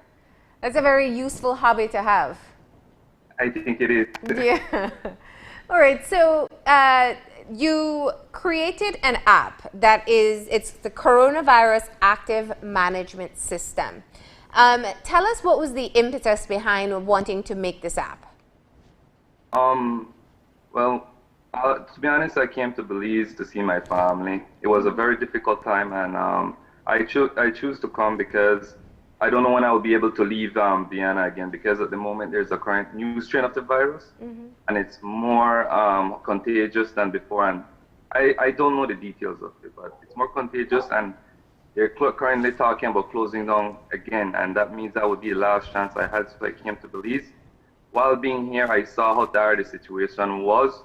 That's a very useful hobby to have. I think it is. Yeah. All right. So you created an app that it's the Coronavirus Active Management System. Tell us what was the impetus behind wanting to make this app? Well, to be honest, I came to Belize to see my family. It was a very difficult time, and I choose to come because I don't know when I will be able to leave Vienna again, because at the moment there's a current new strain of the virus, and it's more contagious than before. And I don't know the details of it, but it's more contagious, and they're currently talking about closing down again, and that means that would be the last chance I had, so I came to Belize. While being here, I saw how dire the situation was,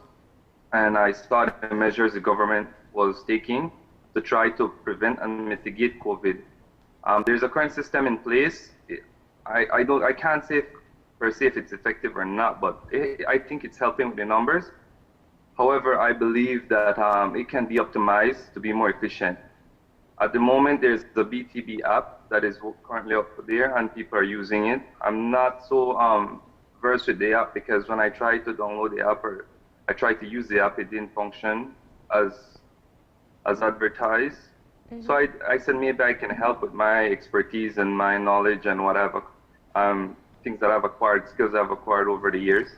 and I saw the measures the government was taking to try to prevent and mitigate COVID. There's a current system in place. I can't say per se if it's effective or not, but I think it's helping with the numbers. However, I believe that it can be optimized to be more efficient. At the moment, there's the BTB app that is currently up there, and people are using it. I'm not so versed with the app, because when I tried to download the app or I tried to use the app, it didn't function as advertised. So I said maybe I can help with my expertise and my knowledge and whatever things that I've acquired, skills I've acquired over the years.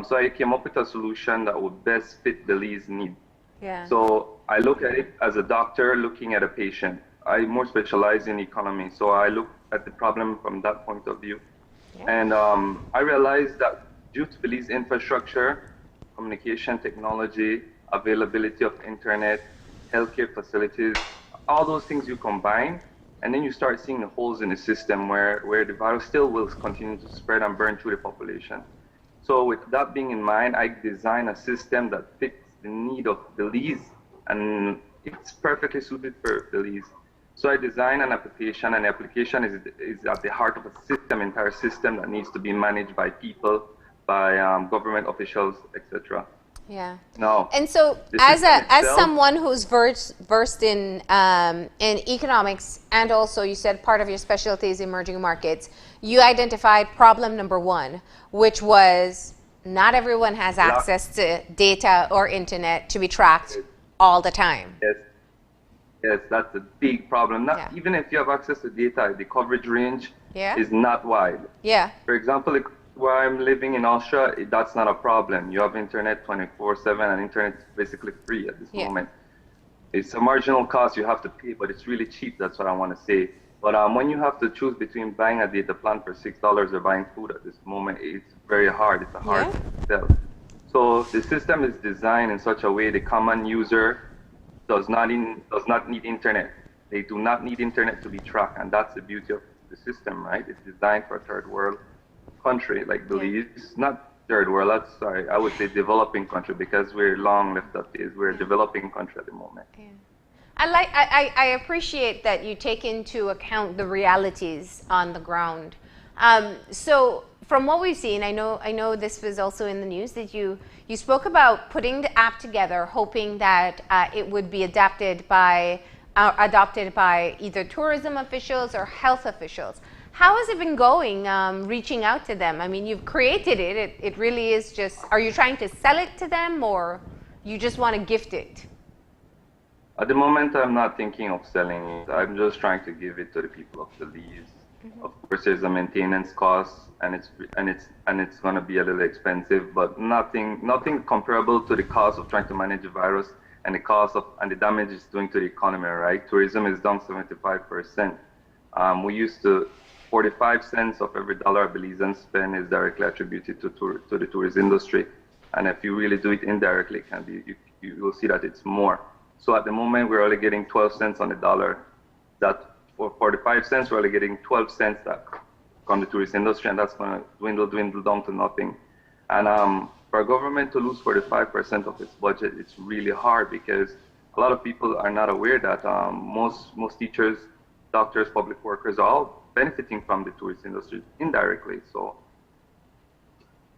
So I came up with a solution that would best fit Belize's need. Yeah. So I look at it as a doctor looking at a patient. I more specialize in economy, so I look at the problem from that point of view. And I realized that due to Belize's infrastructure, communication technology, availability of internet, healthcare facilities, all those things you combine, and then you start seeing the holes in the system where the virus still will continue to spread and burn through the population. So with that being in mind, I designed a system that fits the need of Belize, and it's perfectly suited for Belize. So I designed an application, and the application is at the heart of a system, entire system that needs to be managed by people, by government officials, etc. Yeah. No. And so, as someone who's versed in economics, and also you said part of your specialty is emerging markets, you identified problem number one, which was not everyone has access to data or internet to be tracked all the time. Yes, that's a big problem. Even if you have access to data, the coverage range is not wide. Yeah. For example, where I'm living in Austria, that's not a problem. You have internet 24/7, and internet is basically free at this moment. It's a marginal cost you have to pay, but it's really cheap. That's what I want to say. But when you have to choose between buying a data plan for $6 or buying food at this moment, it's very hard. It's a hard sell. So the system is designed in such a way the common user does not need internet. They do not need internet to be tracked, and that's the beauty of the system, right? It's designed for a third world country like Belize, not third world, I would say developing country, because we're long left of this. We're a developing country at the moment. Yeah. I appreciate that you take into account the realities on the ground. So from what we've seen, I know this was also in the news, that you spoke about putting the app together, hoping that it would be adopted by either tourism officials or health officials. How has it been going, reaching out to them? I mean, you've created it. It really is just, are you trying to sell it to them, or you just want to gift it? At the moment, I'm not thinking of selling it. I'm just trying to give it to the people of Belize. Of course, there's a maintenance cost, and it's going to be a little expensive, but nothing comparable to the cost of trying to manage the virus and the cost of and the damage it's doing to the economy. Right? Tourism is down 75%. We used to 45 cents of every dollar Belizeans spend is directly attributed to the tourist industry, and if you really do it indirectly, it can be you will see that it's more. So at the moment, we're only getting 12 cents on the dollar. That for 45 cents, we're only getting 12 cents that from the tourist industry, and that's going to dwindle down to nothing. And for a government to lose 45% of its budget, it's really hard, because a lot of people are not aware that most teachers, doctors, public workers are all benefiting from the tourist industry indirectly. So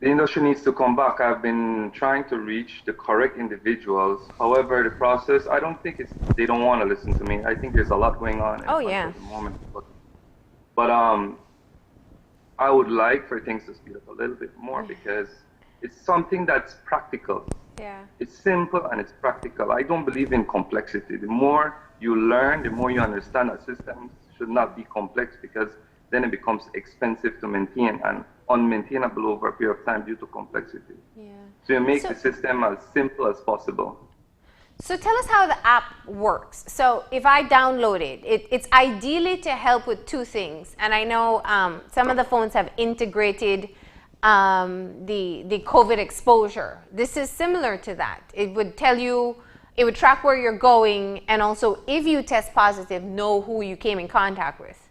the industry needs to come back. I've been trying to reach the correct individuals. However, the process, I don't think they don't want to listen to me. I think there's a lot going on at the moment. But I would like for things to speed up a little bit more, because it's something that's practical. Yeah. It's simple and it's practical. I don't believe in complexity. The more you learn, the more you understand that systems should not be complex, because then it becomes expensive to maintain and unmaintainable over a period of time due to complexity. Yeah. So you make the system as simple as possible. So tell us how the app works. So if I download it, it's ideally to help with two things. And I know some of the phones have integrated the COVID exposure. This is similar to that. It would tell you, it would track where you're going, and also if you test positive, know who you came in contact with.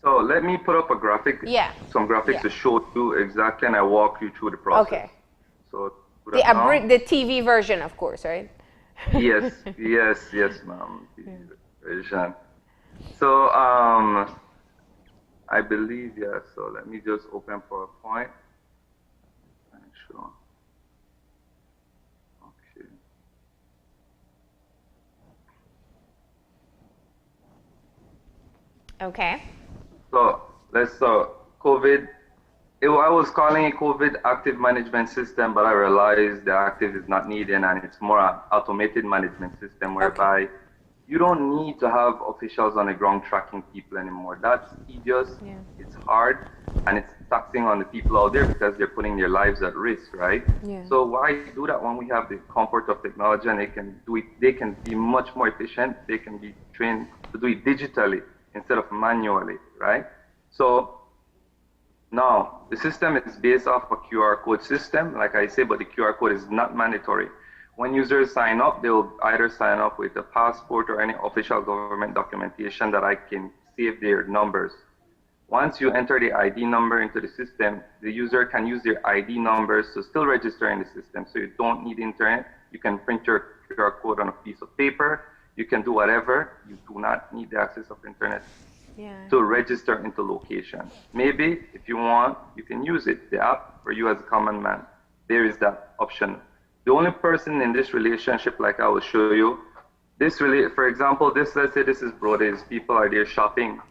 So let me put up a graphic, some graphics to show you exactly, and I walk you through the process. Okay. So The TV version, of course, right? yes, ma'am. Version. So I believe, so let me just open PowerPoint and show. Okay. Okay. So let's COVID. I was calling it COVID active management system, but I realized the active is not needed, and it's more an automated management system whereby you don't need to have officials on the ground tracking people anymore. That's tedious, it's hard, and it's taxing on the people out there because they're putting their lives at risk, right? Yeah. So why do that when we have the comfort of technology and they can do it? They can be much more efficient. They can be trained to do it digitally instead of manually, right? So now, the system is based off a QR code system, like I say, but the QR code is not mandatory. When users sign up, they will either sign up with a passport or any official government documentation that I can save their numbers. Once you enter the ID number into the system, the user can use their ID numbers to still register in the system. So you don't need internet. You can print your QR code on a piece of paper. You can do whatever. You do not need the access of internet to register into location. Maybe if you want, you can use it, the app, for you as a common man. There is that option. The only person in this relationship, like I will show you, for example, let's say this is Brody's, people are there shopping.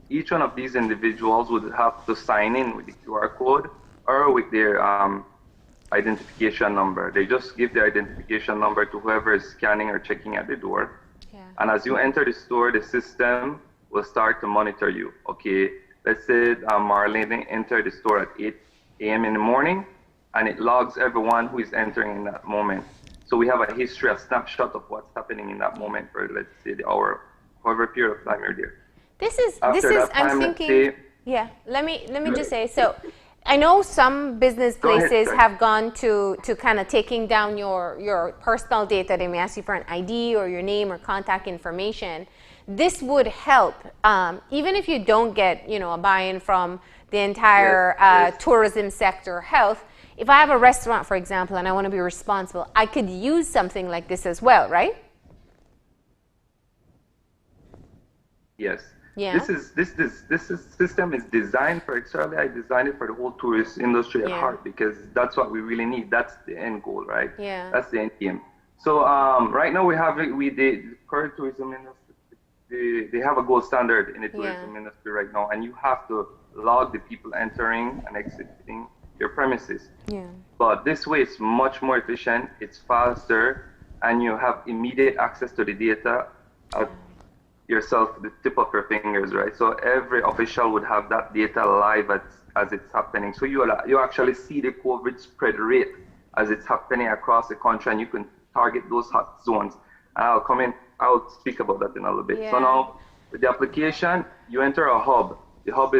Each one of these individuals would have to sign in with the QR code or with their identification number. They just give their identification number to whoever is scanning or checking at the door. And as you enter the store, the system will start to monitor you. Okay, let's say Marlene entered the store at 8 a.m. in the morning, and it logs everyone who is entering in that moment. So we have a history, a snapshot of what's happening in that moment for, let's say, the hour, however period of time you're there. I'm thinking, let me just say, so I know some business places have gone to kind of taking down your personal data. They may ask you for an ID or your name or contact information. This would help, even if you don't get, a buy-in from the entire tourism sector, health. If I have a restaurant, for example, and I want to be responsible, I could use something like this as well, right? Yes. Yeah. This system is designed for, actually I designed it for the whole tourist industry at heart, because that's what we really need. That's the end goal, right? Yeah. That's the end game. So right now the current tourism industry, they have a gold standard in the tourism industry right now, and you have to log the people entering and exiting your premises. Yeah. But this way it's much more efficient, it's faster, and you have immediate access to the data at yourself, the tip of your fingers, right? So every official would have that data live as it's happening. So you actually see the COVID spread rate as it's happening across the country, and you can target those hot zones. And I'll speak about that in a little bit. Yeah. So now with the application, you enter a hub. The hub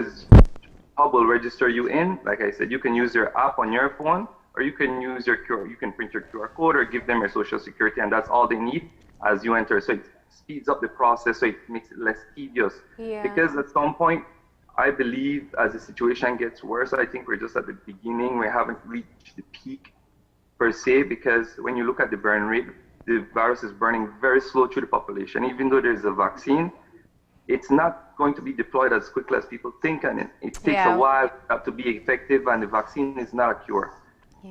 will register you in. Like I said, you can use your app on your phone, or you can use you can print your QR code or give them your social security, and that's all they need as you enter. So it speeds up the process, so it makes it less tedious. Yeah. Because at some point, I believe as the situation gets worse, I think we're just at the beginning. We haven't reached the peak per se, because when you look at the burn rate, the virus is burning very slow through the population. Even though there's a vaccine, it's not going to be deployed as quickly as people think, and it takes a while to be effective, and the vaccine is not a cure.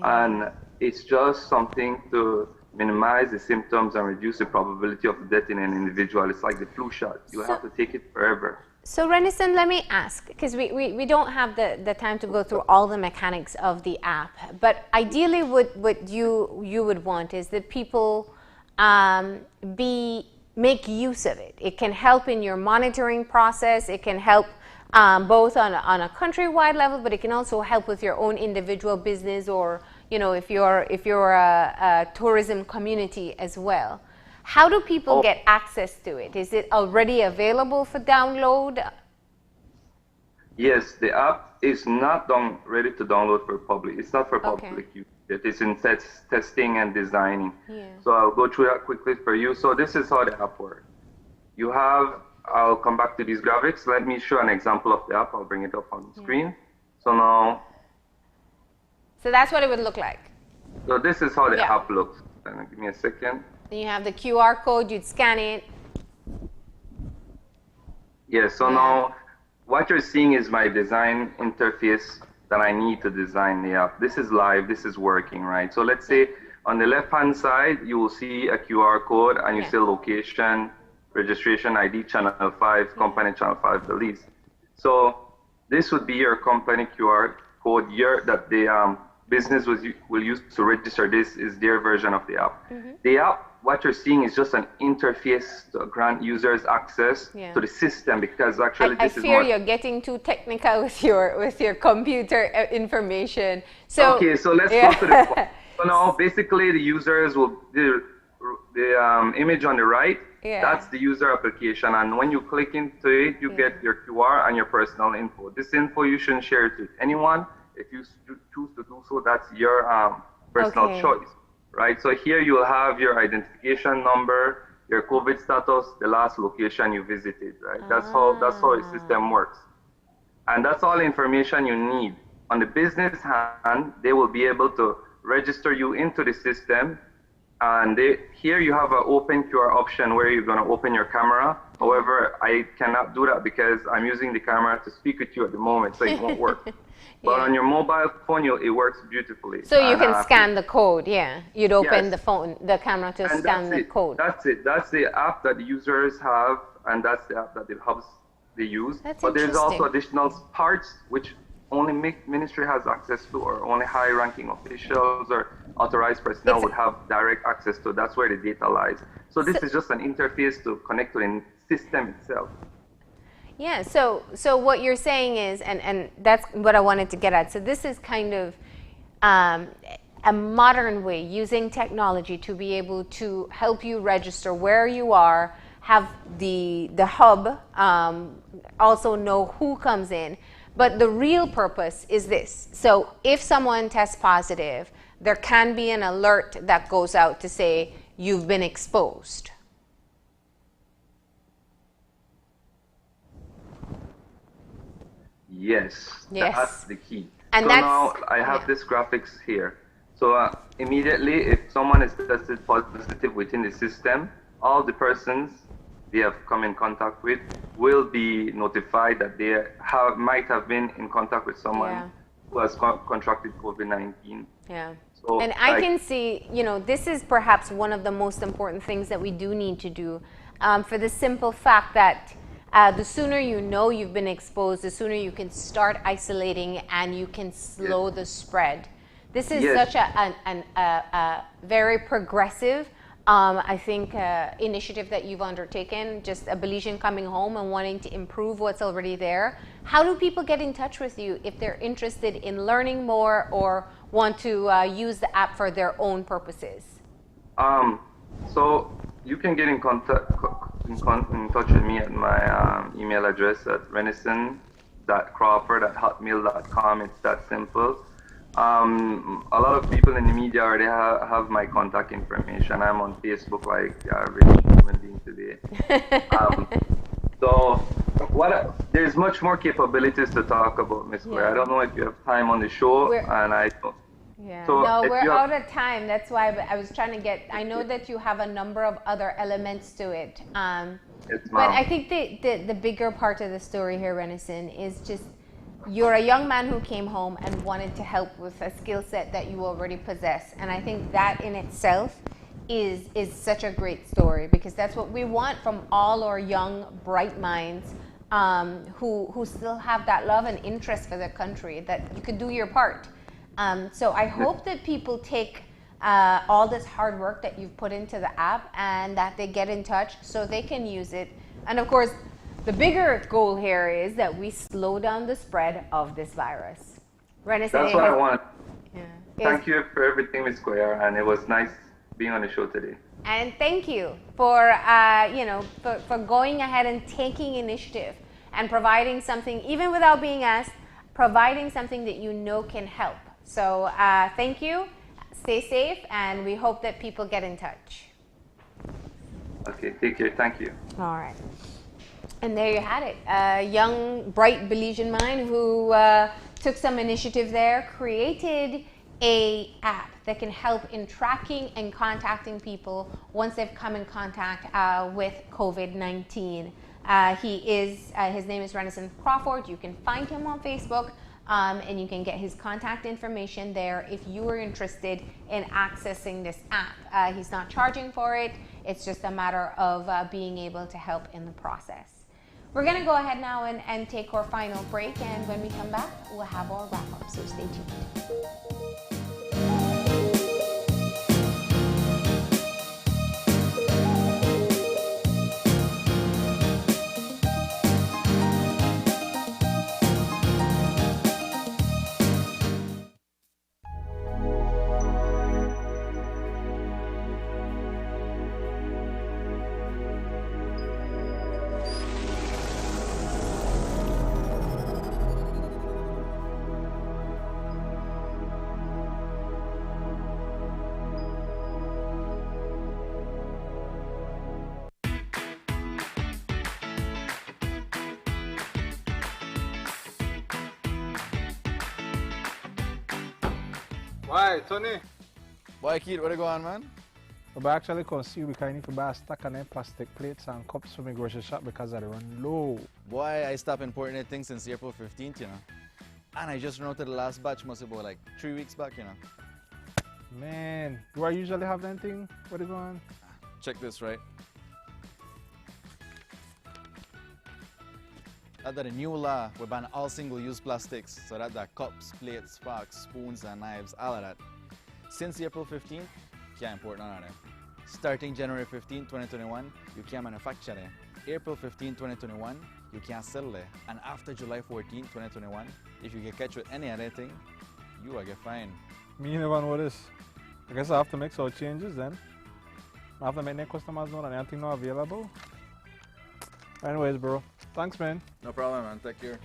And it's just something to minimize the symptoms and reduce the probability of death in an individual. It's like the flu shot. You have to take it forever. So Renison, let me ask, because we don't have the time to go through all the mechanics of the app, but ideally what you would want is that people make use of it. It can help in your monitoring process. It can help both on a countrywide level, but it can also help with your own individual business, or if you're a tourism community as well. How do people get access to it? Is it already available for download? Yes, the app is not ready to download for public. It's not for public use. It is in testing and designing. Yeah. So I'll go through that quickly for you. So this is how the app works. I'll come back to these graphics. Let me show an example of the app. I'll bring it up on the screen. So now. So that's what it would look like. So this is how the app looks. Give me a second. Then you have the QR code, you'd scan it. Yeah, so now what you're seeing is my design interface that I need to design the app. This is live, this is working, right? So let's say on the left-hand side, you will see a QR code and you see location, registration ID, channel 5, company channel 5, the lease. So this would be your company QR code here that the business will use to register. This is their version of the app. The app, what you're seeing is just an interface to grant users access to the system, because actually I fear you're getting too technical with your computer information. So okay, so let's go to the point. So now basically the users will the image on the right. That's the user application, and when you click into it, you get your QR and your personal info. This info you shouldn't share it with anyone. If you choose to do so, that's your personal choice, right? So here you will have your identification number, your COVID status, the last location you visited, right? That's how the system works, and that's all information you need. On the business hand, they will be able to register you into the system, and here you have an open QR option where you're going to open your camera. However, I cannot do that because I'm using the camera to speak with you at the moment, so it won't work. But on your mobile phone, it works beautifully. So you can scan the code, You'd open the camera to scan the code. That's it. That's the app that the users have, and that's the app that the hubs they use. But there's also additional parts which only ministry has access to, or only high-ranking officials or authorized personnel would have direct access to. That's where the data lies. So this is just an interface to connect to the system itself. Yeah, so what you're saying is, and that's what I wanted to get at. So this is kind of a modern way, using technology to be able to help you register where you are, have the hub also know who comes in. But the real purpose is this. So if someone tests positive, there can be an alert that goes out to say you've been exposed. Yes, that's the key. And so now I have this graphics here. So immediately, if someone is tested positive within the system, all the persons they have come in contact with will be notified that they might have been in contact with someone who has contracted COVID-19. Yeah. So, and I can see, this is perhaps one of the most important things that we do need to do, for the simple fact that the sooner you know you've been exposed, the sooner you can start isolating and you can slow the spread. This is such a very progressive, I think, initiative that you've undertaken, just a Belizean coming home and wanting to improve what's already there. How do people get in touch with you if they're interested in learning more or want to use the app for their own purposes? So you can get in touch with me at my email address at renison.crawford@hotmail.com. It's that simple. A lot of people in the media already have my contact information. I'm on Facebook like the average human being today. So there's much more capabilities to talk about, Ms. Claire. I don't know if you have time on the show, and I don't. Yeah. So no, we're out of time. That's why I was trying to get. I know that you have a number of other elements to it. But I think the bigger part of the story here, Renison, is just you're a young man who came home and wanted to help with a skill set that you already possess, and I think that in itself is such a great story, because that's what we want from all our young, bright minds who still have that love and interest for their country, that you could do your part. So I hope that people take all this hard work that you've put into the app and that they get in touch so they can use it. And of course, the bigger goal here is that we slow down the spread of this virus. That's what I want. Thank you for everything, Ms. Cuellar, and it was nice being on the show today. And thank you for, for going ahead and taking initiative and providing something, even without being asked, providing something that you know can help. So thank you, stay safe, and we hope that people get in touch. Okay, take care, thank you. All right. And there you had it, a young, bright Belizean mind who took some initiative there, created a app that can help in tracking and contacting people once they've come in contact with COVID-19. His name is Renison Crawford. You can find him on Facebook, and you can get his contact information there if you are interested in accessing this app. He's not charging for it. It's just a matter of being able to help in the process. We're going to go ahead now and take our final break, and when we come back, we'll have our wrap-up, so stay tuned. Why, Tony? Why, kid, what you go on, man? We actually can see we can need to buy a stack of them plastic plates and cups from the grocery shop because I run low. Boy, I stopped importing that thing since April 15th, you know. And I just ran out to the last batch, must be about like 3 weeks back, you know. Man, do I usually have that thing? What is going on? Check this, right? Under the new law, we ban all single-use plastics, so that the cups, plates, forks, spoons, and knives, all of that. Since April 15th, can't import none of them. Starting January 15, 2021, you can't manufacture them. April 15, 2021, you can't sell them. And after July 14, 2021, if you get catch with any other thing, you will get fined. Me never know this. I guess I have to make some changes then. I have to make the customers know that anything not available. Anyways, bro. Thanks, man. No problem, man. Take care.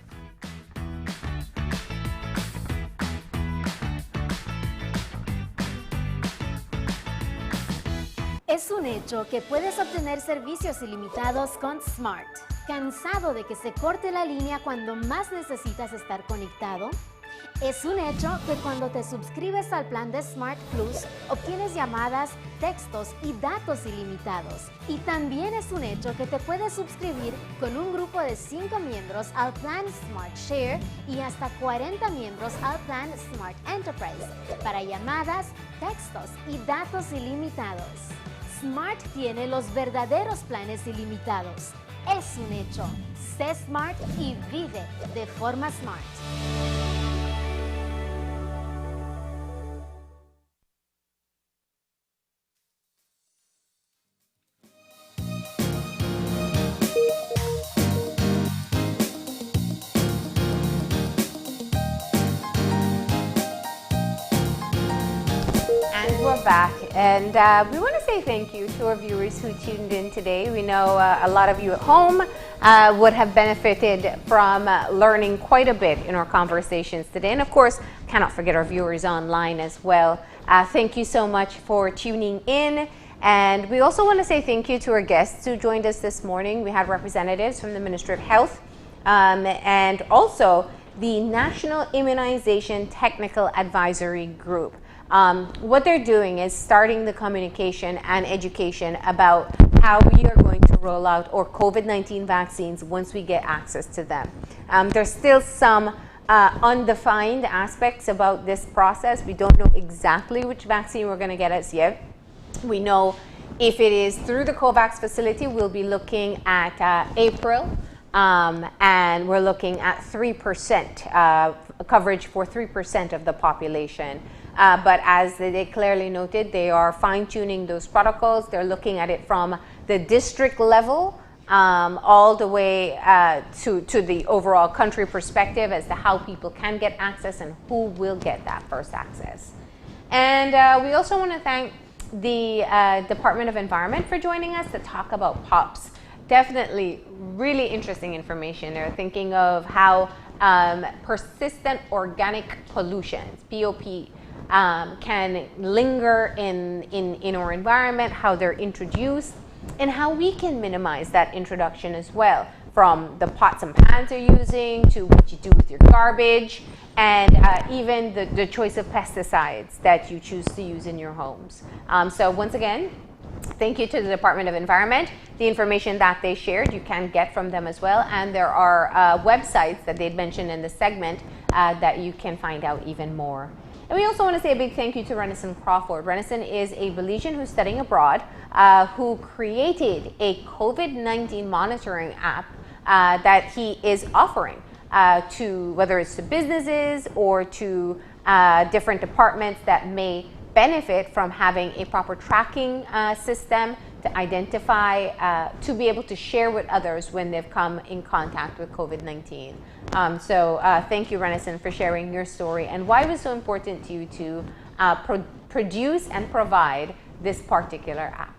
Es un hecho que puedes obtener servicios ilimitados con Smart. ¿Cansado de que se corte la línea cuando más necesitas estar conectado? Es un hecho que cuando te suscribes al plan de Smart Plus, obtienes llamadas, textos y datos ilimitados. Y también es un hecho que te puedes suscribir con un grupo de 5 miembros al plan Smart Share y hasta 40 miembros al plan Smart Enterprise para llamadas, textos y datos ilimitados. Smart tiene los verdaderos planes ilimitados. Es un hecho. Sé Smart y vive de forma Smart. We're back, and we want to say thank you to our viewers who tuned in today. We know a lot of you at home would have benefited from learning quite a bit in our conversations today, and of course, cannot forget our viewers online as well. Thank you so much for tuning in, and we also want to say thank you to our guests who joined us this morning. We had representatives from the Ministry of Health and also the National Immunization Technical Advisory Group. What they're doing is starting the communication and education about how we are going to roll out our COVID-19 vaccines once we get access to them. There's still some undefined aspects about this process. We don't know exactly which vaccine we're going to get as yet. We know if it is through the COVAX facility, we'll be looking at April. and we're looking at 3% coverage for 3% of the population. But as they clearly noted, they are fine-tuning those protocols. They're looking at it from the district level all the way to the overall country perspective as to how people can get access and who will get that first access. And we also want to thank the Department of Environment for joining us to talk about POPs. Definitely really interesting information. They're thinking of how persistent organic pollutions, POP, can linger in our environment, how they're introduced, and how we can minimize that introduction as well, from the pots and pans you're using to what you do with your garbage, and even the choice of pesticides that you choose to use in your homes. So once again, thank you to the Department of Environment. The information that they shared, you can get from them as well. And there are websites that they'd mentioned in the segment that you can find out even more. And we also want to say a big thank you to Renison Crawford. Renison is a Belizean who's studying abroad, who created a COVID-19 monitoring app that he is offering to, whether it's to businesses or to different departments that may benefit from having a proper tracking system to identify, to be able to share with others when they've come in contact with COVID-19. So thank you, Renison, for sharing your story and why it was so important to you to produce and provide this particular app.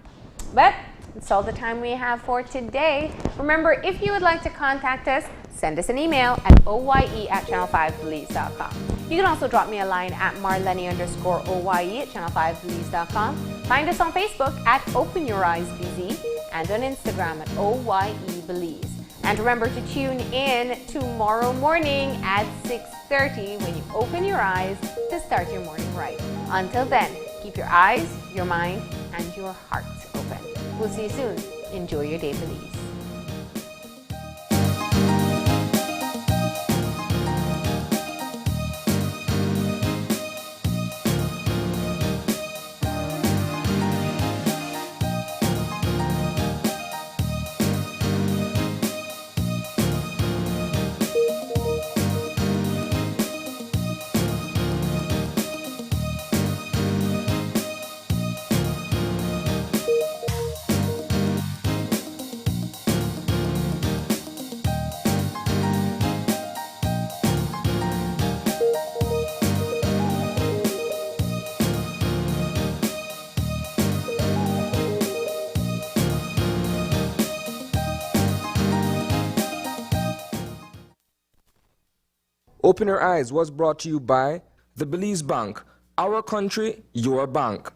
But that's all the time we have for today. Remember, if you would like to contact us, send us an email at oye@channel5belize.com. You can also drop me a line at marlene_oye@channel5belize.com. Find us on Facebook at Open Your Eyes BZ and on Instagram at OYEBelize. And remember to tune in tomorrow morning at 6:30 when you open your eyes to start your morning right. Until then, keep your eyes, your mind, and your heart open. We'll see you soon. Enjoy your day, Belize. Open Your Eyes was brought to you by the Belize Bank. Our country, your bank.